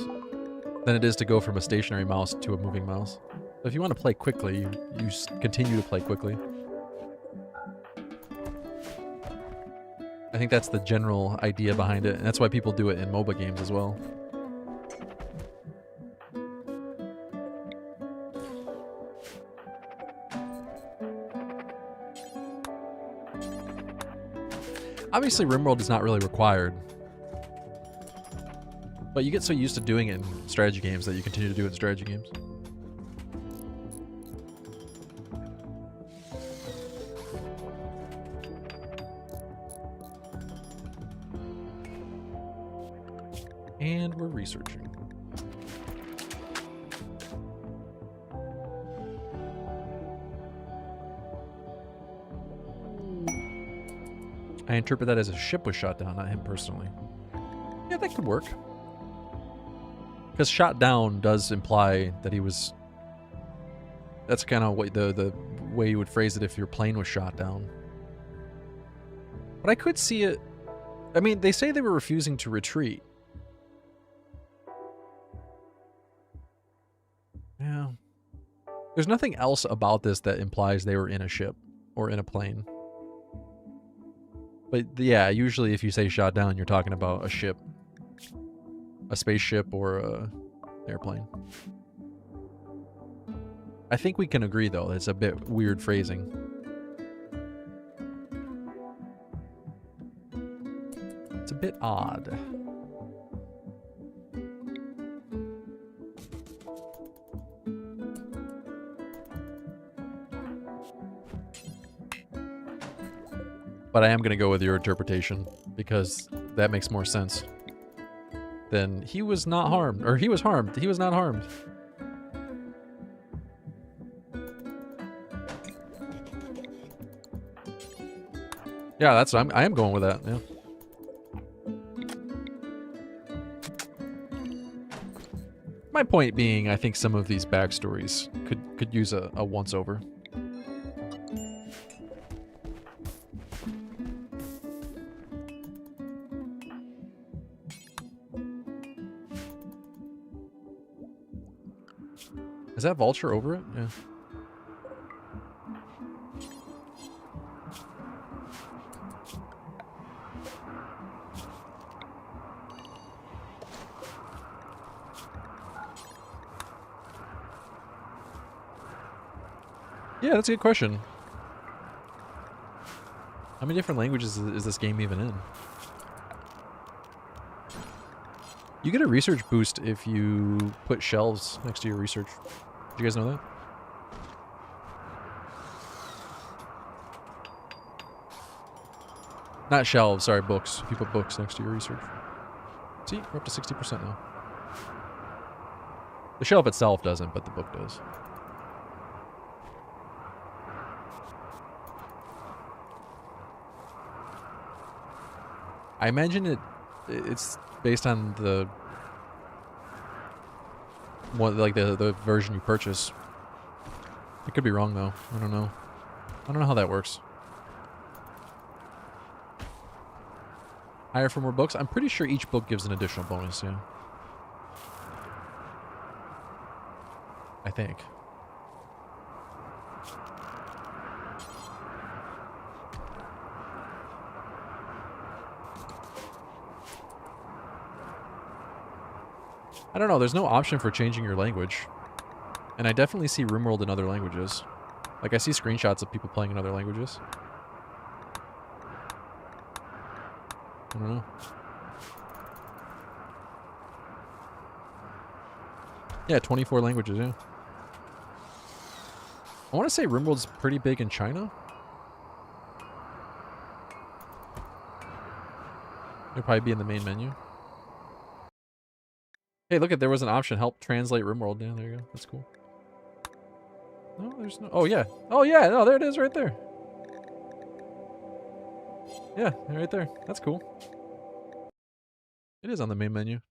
than it is to go from a stationary mouse to a moving mouse. So if you want to play quickly, you continue to play quickly. I think that's the general idea behind it, and that's why people do it in MOBA games as well. Obviously, RimWorld is not really required. But you get so used to doing it in strategy games that you continue to do it in strategy games. And we're researching. I interpret that as a ship was shot down, not him personally. Yeah, that could work. Because shot down does imply that he was... That's kind of what the way you would phrase it if your plane was shot down. But I could see it... I mean, they say they were refusing to retreat. Yeah. There's nothing else about this that implies they were in a ship or in a plane. But yeah, usually if you say shot down, you're talking about a ship. A spaceship or a airplane. I think we can agree, though, it's a bit weird phrasing. It's a bit odd. But I am going to go with your interpretation, because that makes more sense. Then he was not harmed, or he was harmed. He was not harmed. Yeah, that's what I am going with that. Yeah. My point being, I think some of these backstories could use a once over. Is that vulture over it? Yeah. Yeah, that's a good question. How many different languages is this game even in? You get a research boost if you put shelves next to your research. Did you guys know that? Not shelves, sorry, books. If you put books next to your research. See, we're up to 60% now. The shelf itself doesn't, but the book does. I imagine it's based on the one, like the version you purchase. I could be wrong though. I don't know. I don't know how that works. Hire for more books? I'm pretty sure each book gives an additional bonus, yeah. I think. I don't know, there's no option for changing your language. And I definitely see RimWorld in other languages. Like, I see screenshots of people playing in other languages. I don't know. Yeah, 24 languages, yeah. I want to say RimWorld's pretty big in China. It'll probably be in the main menu. Hey, look, there was an option. Help translate RimWorld. Yeah, there you go. That's cool. No, there's no... Oh, yeah. Oh, yeah. No, there it is right there. Yeah, right there. That's cool. It is on the main menu.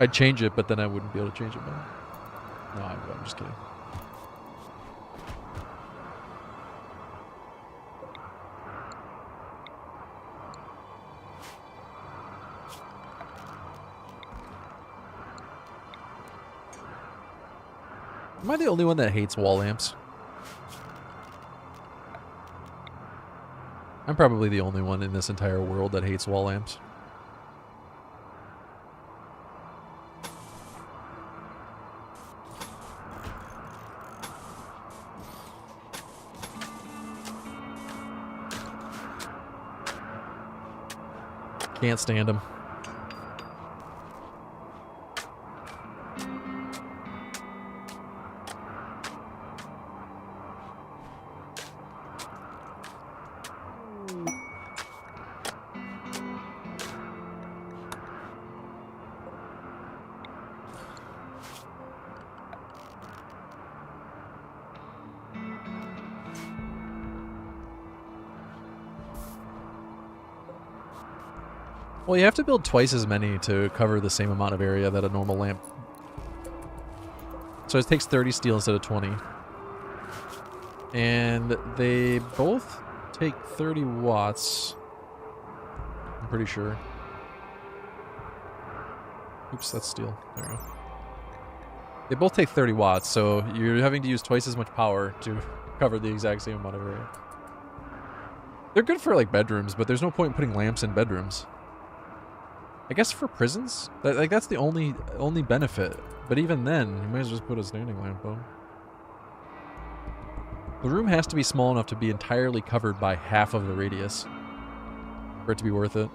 I'd change it, but then I wouldn't be able to change it back. No, I'm just kidding. Am I the only one that hates wall lamps? I'm probably the only one in this entire world that hates wall lamps. Can't stand them. Well, you have to build twice as many to cover the same amount of area that a normal lamp. So it takes 30 steel instead of 20. And they both take 30 watts. I'm pretty sure. Oops, that's steel. There we go. They both take 30 watts, so you're having to use twice as much power to cover the exact same amount of area. They're good for, like, bedrooms, but there's no point in putting lamps in bedrooms. I guess for prisons? Like, that's the only benefit. But even then, you might as well just put a standing lamp on. The room has to be small enough to be entirely covered by half of the radius for it to be worth it.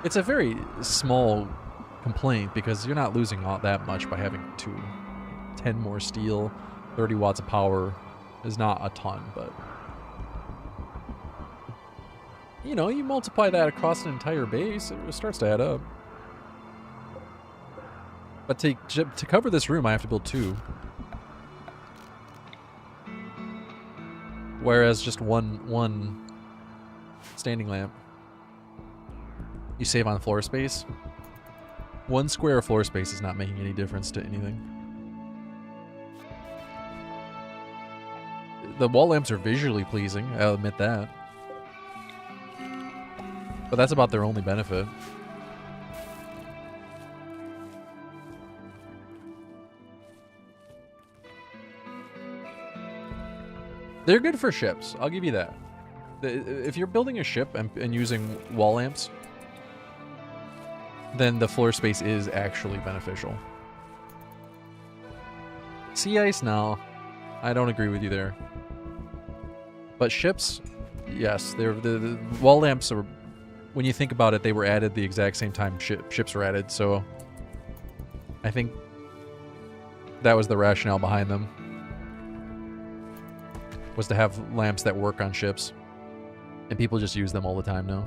It's a very small complaint because you're not losing all that much by having 10 more steel, 30 watts of power is not a ton, but... You know, you multiply that across an entire base, it starts to add up. But to cover this room, I have to build 2. Whereas just one standing lamp, you save on floor space. 1 square of floor space is not making any difference to anything. The wall lamps are visually pleasing, I'll admit that. But that's about their only benefit. They're good for ships. I'll give you that. If you're building a ship and using wall lamps, then the floor space is actually beneficial. Sea ice, no. I don't agree with you there. But ships, yes. The wall lamps are, when you think about it, they were added the exact same time ships were added, so I think that was the rationale behind them. Was to have lamps that work on ships. And people just use them all the time now.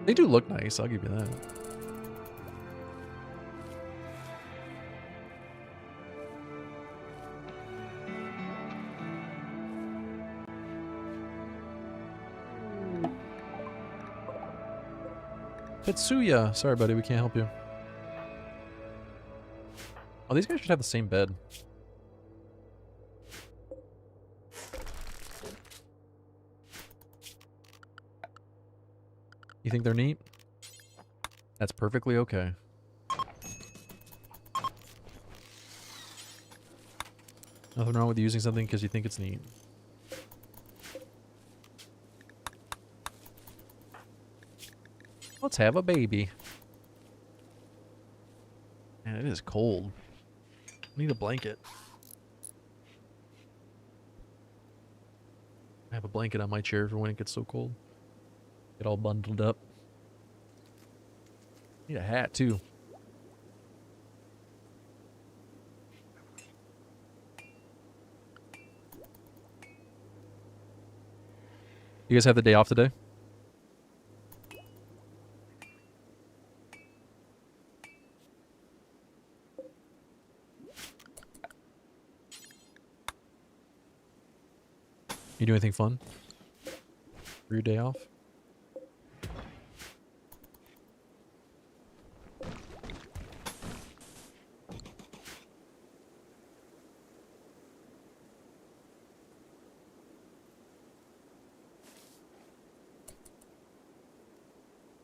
They do look nice, I'll give you that. Tetsuya! Sorry, buddy, we can't help you. Oh, these guys should have the same bed. You think they're neat? That's perfectly okay. Nothing wrong with using something because you think it's neat. Let's have a baby. Man, it is cold. I need a blanket. I have a blanket on my chair for when it gets so cold. Get all bundled up. Need a hat too. You guys have the day off today? You do anything fun for your day off?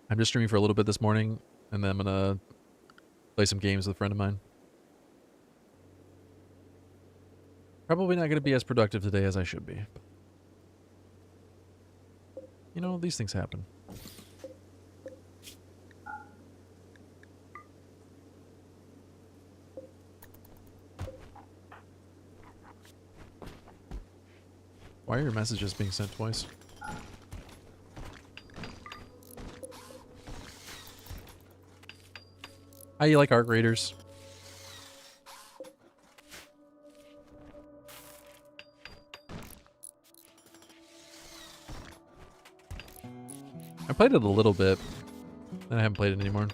I'm just streaming for a little bit this morning, and then I'm gonna play some games with a friend of mine. Probably not gonna be as productive today as I should be. You know, these things happen. Why are your messages being sent twice? How you like Arc Raiders? I played it a little bit, and I haven't played it anymore.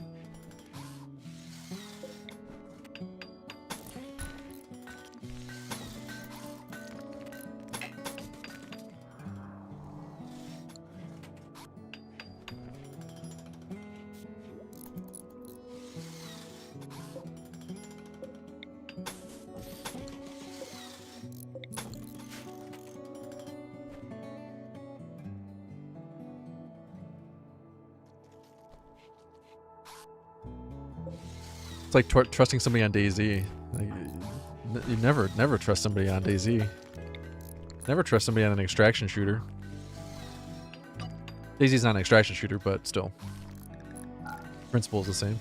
It's like trusting somebody on DayZ. Like, you never trust somebody on DayZ. Never trust somebody on an extraction shooter. DayZ's not an extraction shooter, but still. Principle is the same.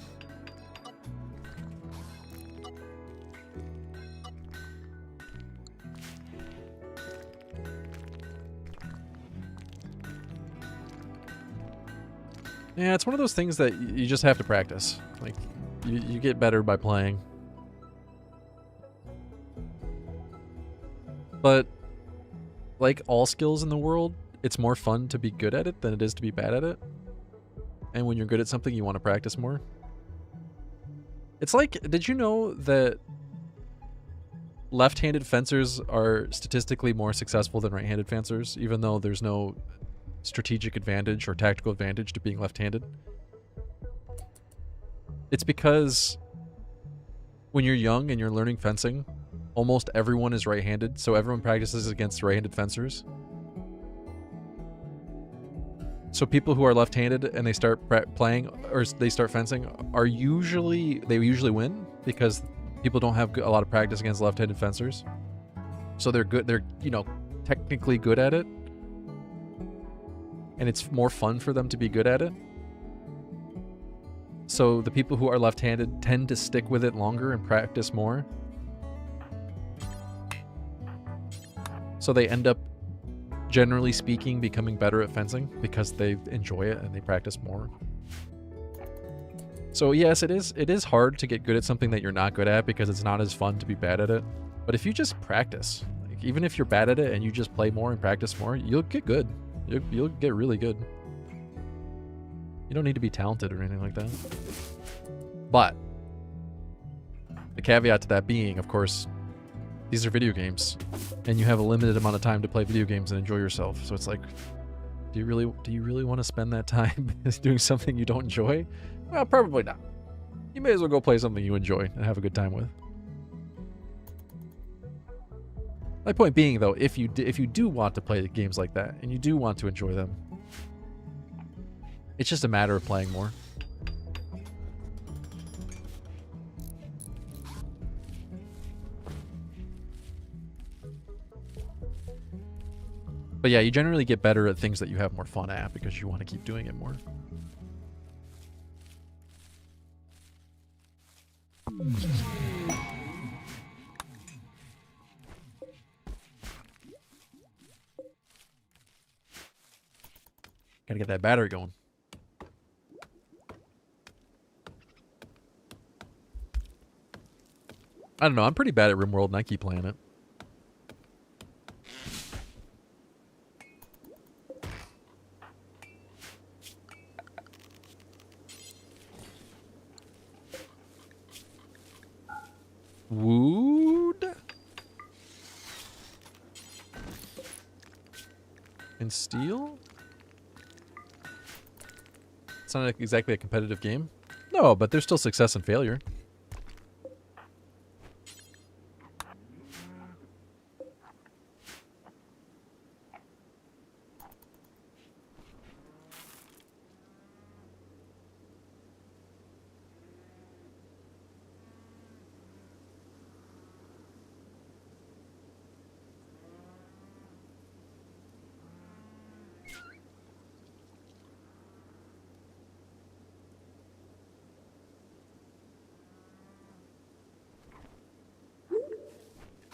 Yeah, it's one of those things that you just have to practice. Like, you get better by playing. But, like all skills in the world, it's more fun to be good at it than it is to be bad at it. And when you're good at something, you want to practice more. It's like, did you know that left-handed fencers are statistically more successful than right-handed fencers, even though there's no strategic advantage or tactical advantage to being left-handed? It's because when you're young and you're learning fencing, almost everyone is right-handed, so everyone practices against right-handed fencers. So people who are left-handed and they start playing or they start fencing are usually win because people don't have a lot of practice against left-handed fencers. So they're good. They're, you know, technically good at it. And it's more fun for them to be good at it. So the people who are left-handed tend to stick with it longer and practice more. So they end up, generally speaking, becoming better at fencing because they enjoy it and they practice more. So yes, it is hard to get good at something that you're not good at because it's not as fun to be bad at it. But if you just practice, like, even if you're bad at it and you just play more and practice more, you'll get good. You'll get really good. You don't need to be talented or anything like that. But the caveat to that being, of course, these are video games, and you have a limited amount of time to play video games and enjoy yourself. So it's like, do you really want to spend that time doing something you don't enjoy? Well, probably not. You may as well go play something you enjoy and have a good time with. My point being, though, if you do want to play games like that and you do want to enjoy them, it's just a matter of playing more. But yeah, you generally get better at things that you have more fun at because you want to keep doing it more. Gotta get that battery going. I don't know, I'm pretty bad at RimWorld and I keep playing it. Wood and steel? It's not exactly a competitive game. No, but there's still success and failure.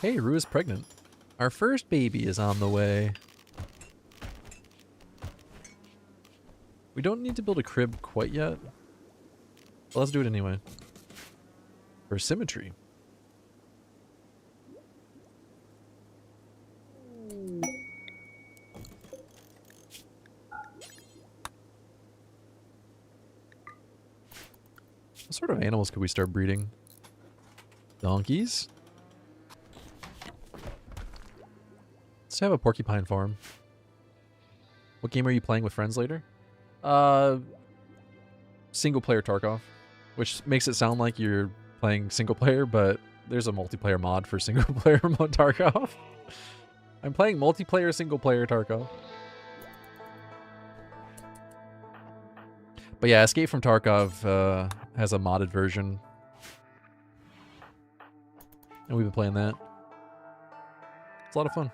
Hey, Rue is pregnant. Our first baby is on the way. We don't need to build a crib quite yet. But let's do it anyway. For symmetry. What sort of animals could we start breeding? Donkeys? Let's have a porcupine farm. What game are you playing with friends later? Single player Tarkov, which makes it sound like you're playing single player, but there's a multiplayer mod for single player mode Tarkov. I'm playing multiplayer single player Tarkov. But yeah, Escape from Tarkov has a modded version. And we've been playing that. It's a lot of fun.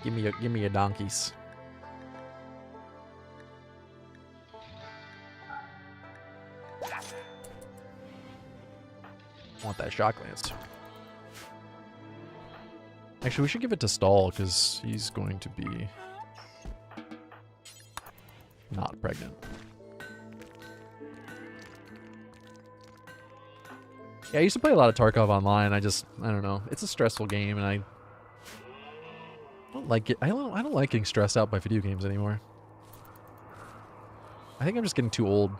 Give me your donkeys. I want that shock lance. Actually, we should give it to Stall because he's going to be not pregnant. Yeah, I used to play a lot of Tarkov online. I don't know. It's a stressful game, and I don't like it. I don't like getting stressed out by video games anymore. I think I'm just getting too old.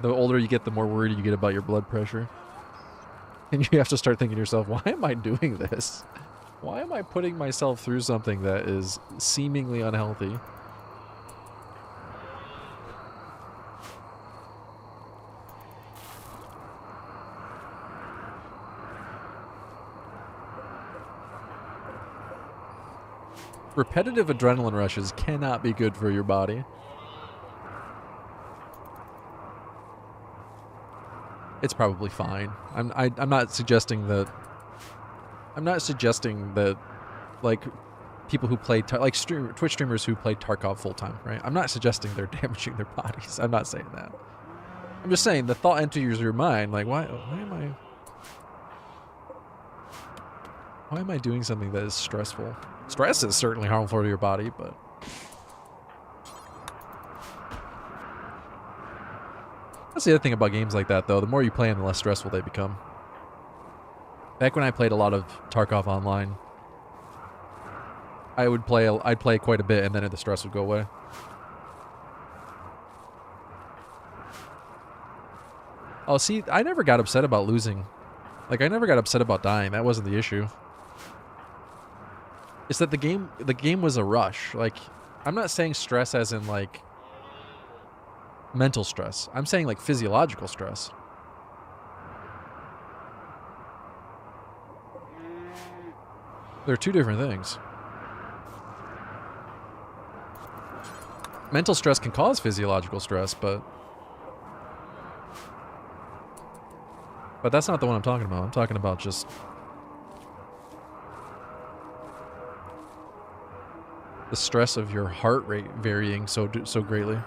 The older you get, the more worried you get about your blood pressure. And you have to start thinking to yourself, why am I doing this? Why am I putting myself through something that is seemingly unhealthy? Repetitive adrenaline rushes cannot be good for your body. It's probably fine. I'm not suggesting that. I'm not suggesting that, like, people who play Twitch streamers who play Tarkov full time, right? I'm not suggesting they're damaging their bodies. I'm not saying that. I'm just saying the thought enters your mind, like, why am I doing something that is stressful? Stress is certainly harmful to your body, but that's the other thing about games like that, though. The more you play them, the less stressful they become. Back when I played a lot of Tarkov online, I'd play quite a bit, and then the stress would go away. Oh, see, I never got upset about losing. Like, I never got upset about dying. That wasn't the issue. It's that the game was a rush. Like, I'm not saying stress as in, like, mental stress. I'm saying, like, physiological stress. They're two different things. Mental stress can cause physiological stress, but that's not the one I'm talking about. I'm talking about just the stress of your heart rate varying so greatly.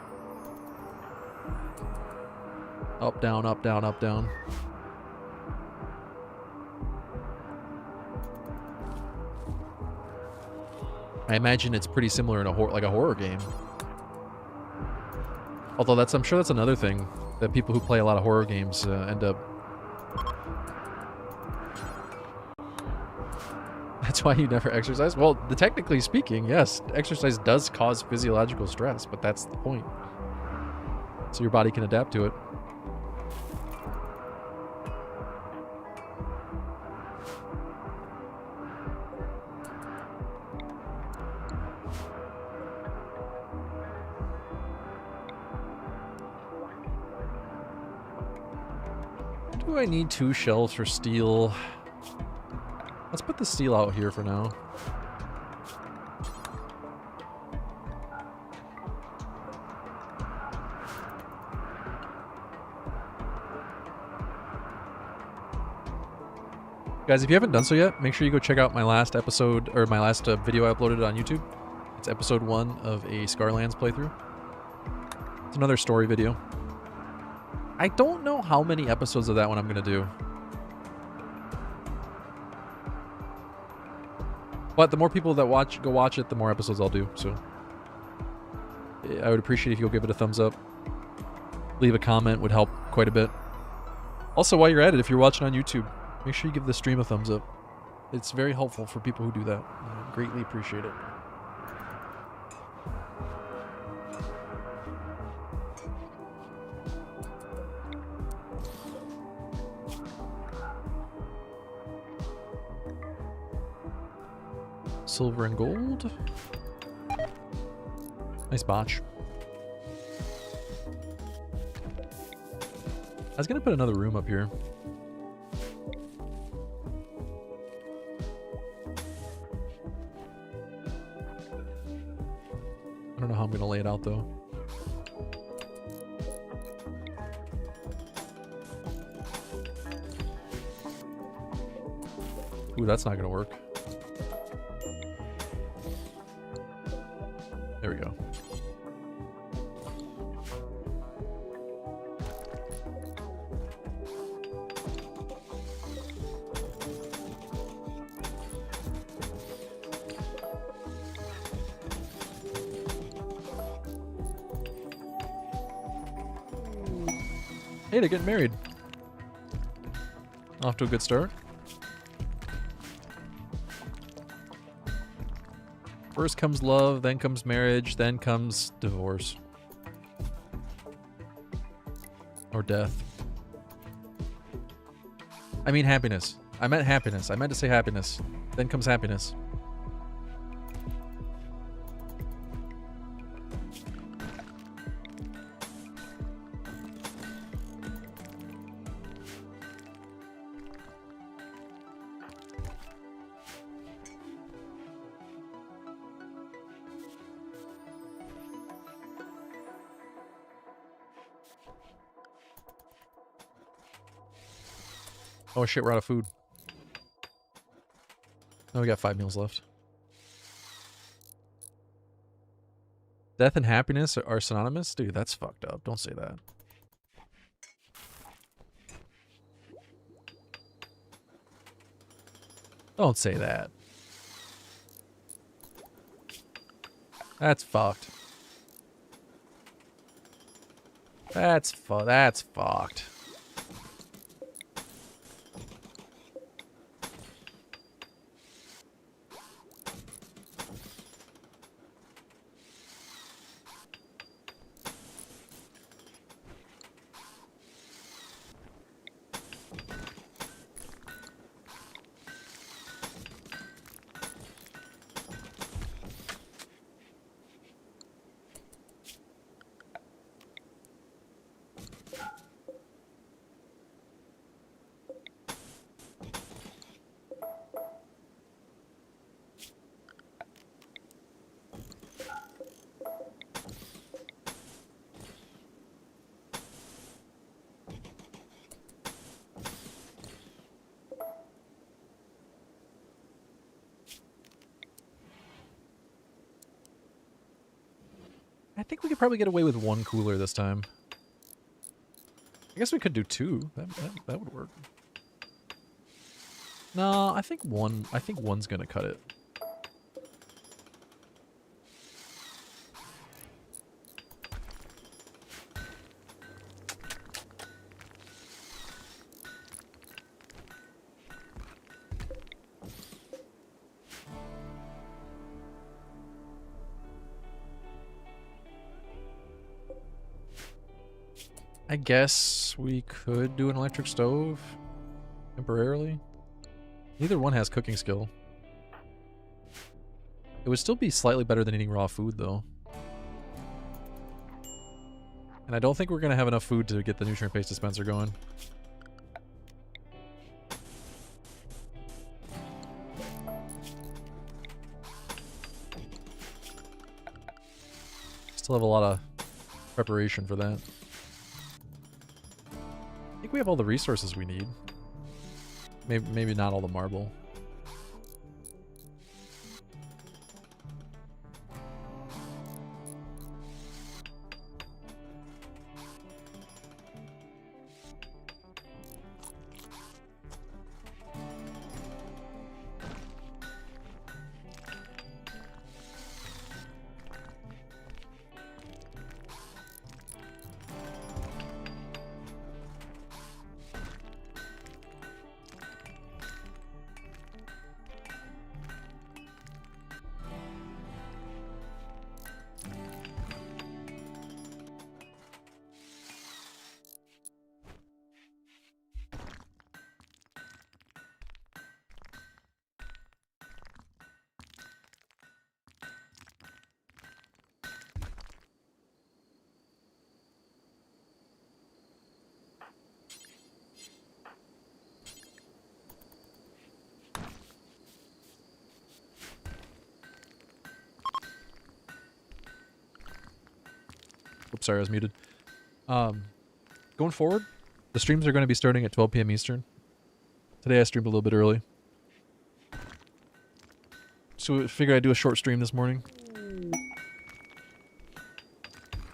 Up, down, up, down, up, down. I imagine it's pretty similar in a horror game. Although I'm sure that's another thing that people who play a lot of horror games end up. That's why you never exercise? Well, technically speaking, yes, exercise does cause physiological stress, but that's the point. So your body can adapt to it. Do I need 2 shelves for steel? Let's put the steel out here for now. Guys, if you haven't done so yet, make sure you go check out my last episode, or my last video I uploaded on YouTube. It's episode 1 of a Scarlands playthrough. It's another story video. I don't know how many episodes of that one I'm going to do. But the more people that go watch it, the more episodes I'll do. So I would appreciate if you'll give it a thumbs up. Leave a comment, would help quite a bit. Also, while you're at it, if you're watching on YouTube, make sure you give the stream a thumbs up. It's very helpful for people who do that. I greatly appreciate it. Silver and gold. Nice botch. I was gonna put another room up here. I don't know how I'm gonna lay it out though. Ooh, that's not gonna work. There we go. Hey, they're getting married. Off to a good start. First comes love, then comes marriage, then comes divorce. Or death. I mean happiness. I meant happiness. I meant to say happiness. Then comes happiness. Oh shit, we're out of food. Oh, we got 5 meals left. Death and happiness are synonymous? Dude, that's fucked up. Don't say that. Don't say that. That's fucked. That's fucked. I think we could probably get away with 1 cooler this time. I guess we could do 2. That would work. No, I think 1. I think 1's gonna cut it. I guess we could do an electric stove temporarily. Neither one has cooking skill. It would still be slightly better than eating raw food, though. And I don't think we're going to have enough food to get the nutrient-based dispenser going. Still have a lot of preparation for that. I think we have all the resources we need. Maybe not all the marble. Oops, sorry, I was muted. Going forward, the streams are going to be starting at 12 p.m. Eastern. Today I streamed a little bit early. So I figured I'd do a short stream this morning.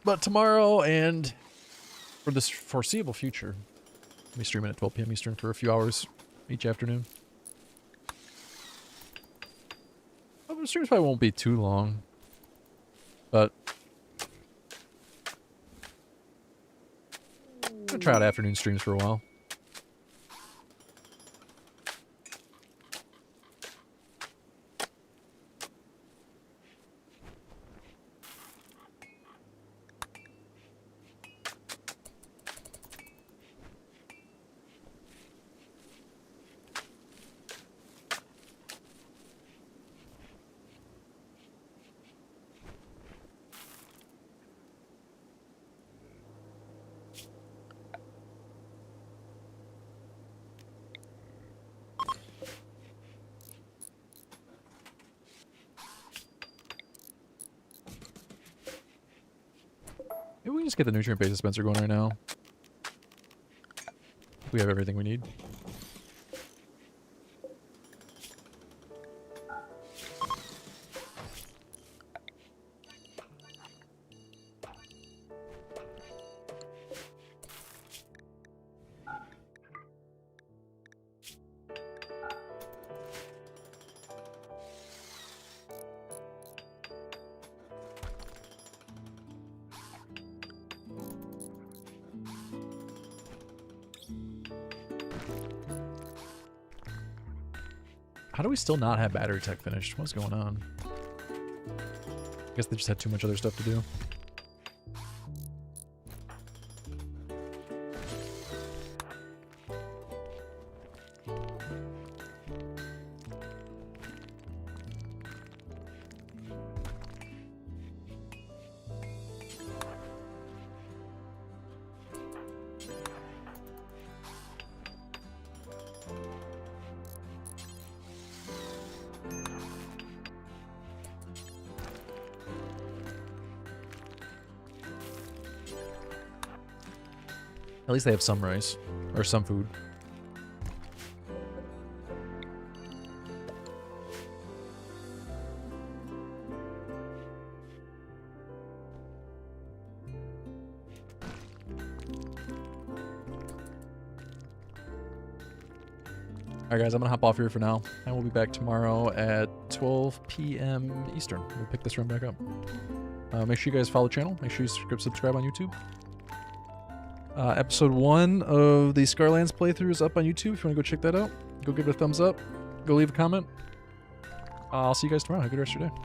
But tomorrow and for this foreseeable future, I'll be streaming at 12 p.m. Eastern for a few hours each afternoon. Well, the streams probably won't be too long. But I'm going to try out afternoon streams for a while. Maybe we can just get the nutrient-based dispenser going right now. We have everything we need. How do we still not have battery tech finished? What's going on? I guess they just had too much other stuff to do. At least they have some rice. Or some food. Alright guys, I'm gonna hop off here for now. And we'll be back tomorrow at 12 p.m. Eastern. We'll pick this run back up. Make sure you guys follow the channel. Make sure you subscribe on YouTube. Episode 1 of the Scarlands playthrough is up on YouTube. If you want to go check that out, go give it a thumbs up. Go leave a comment. I'll see you guys tomorrow. Have a good rest of your day.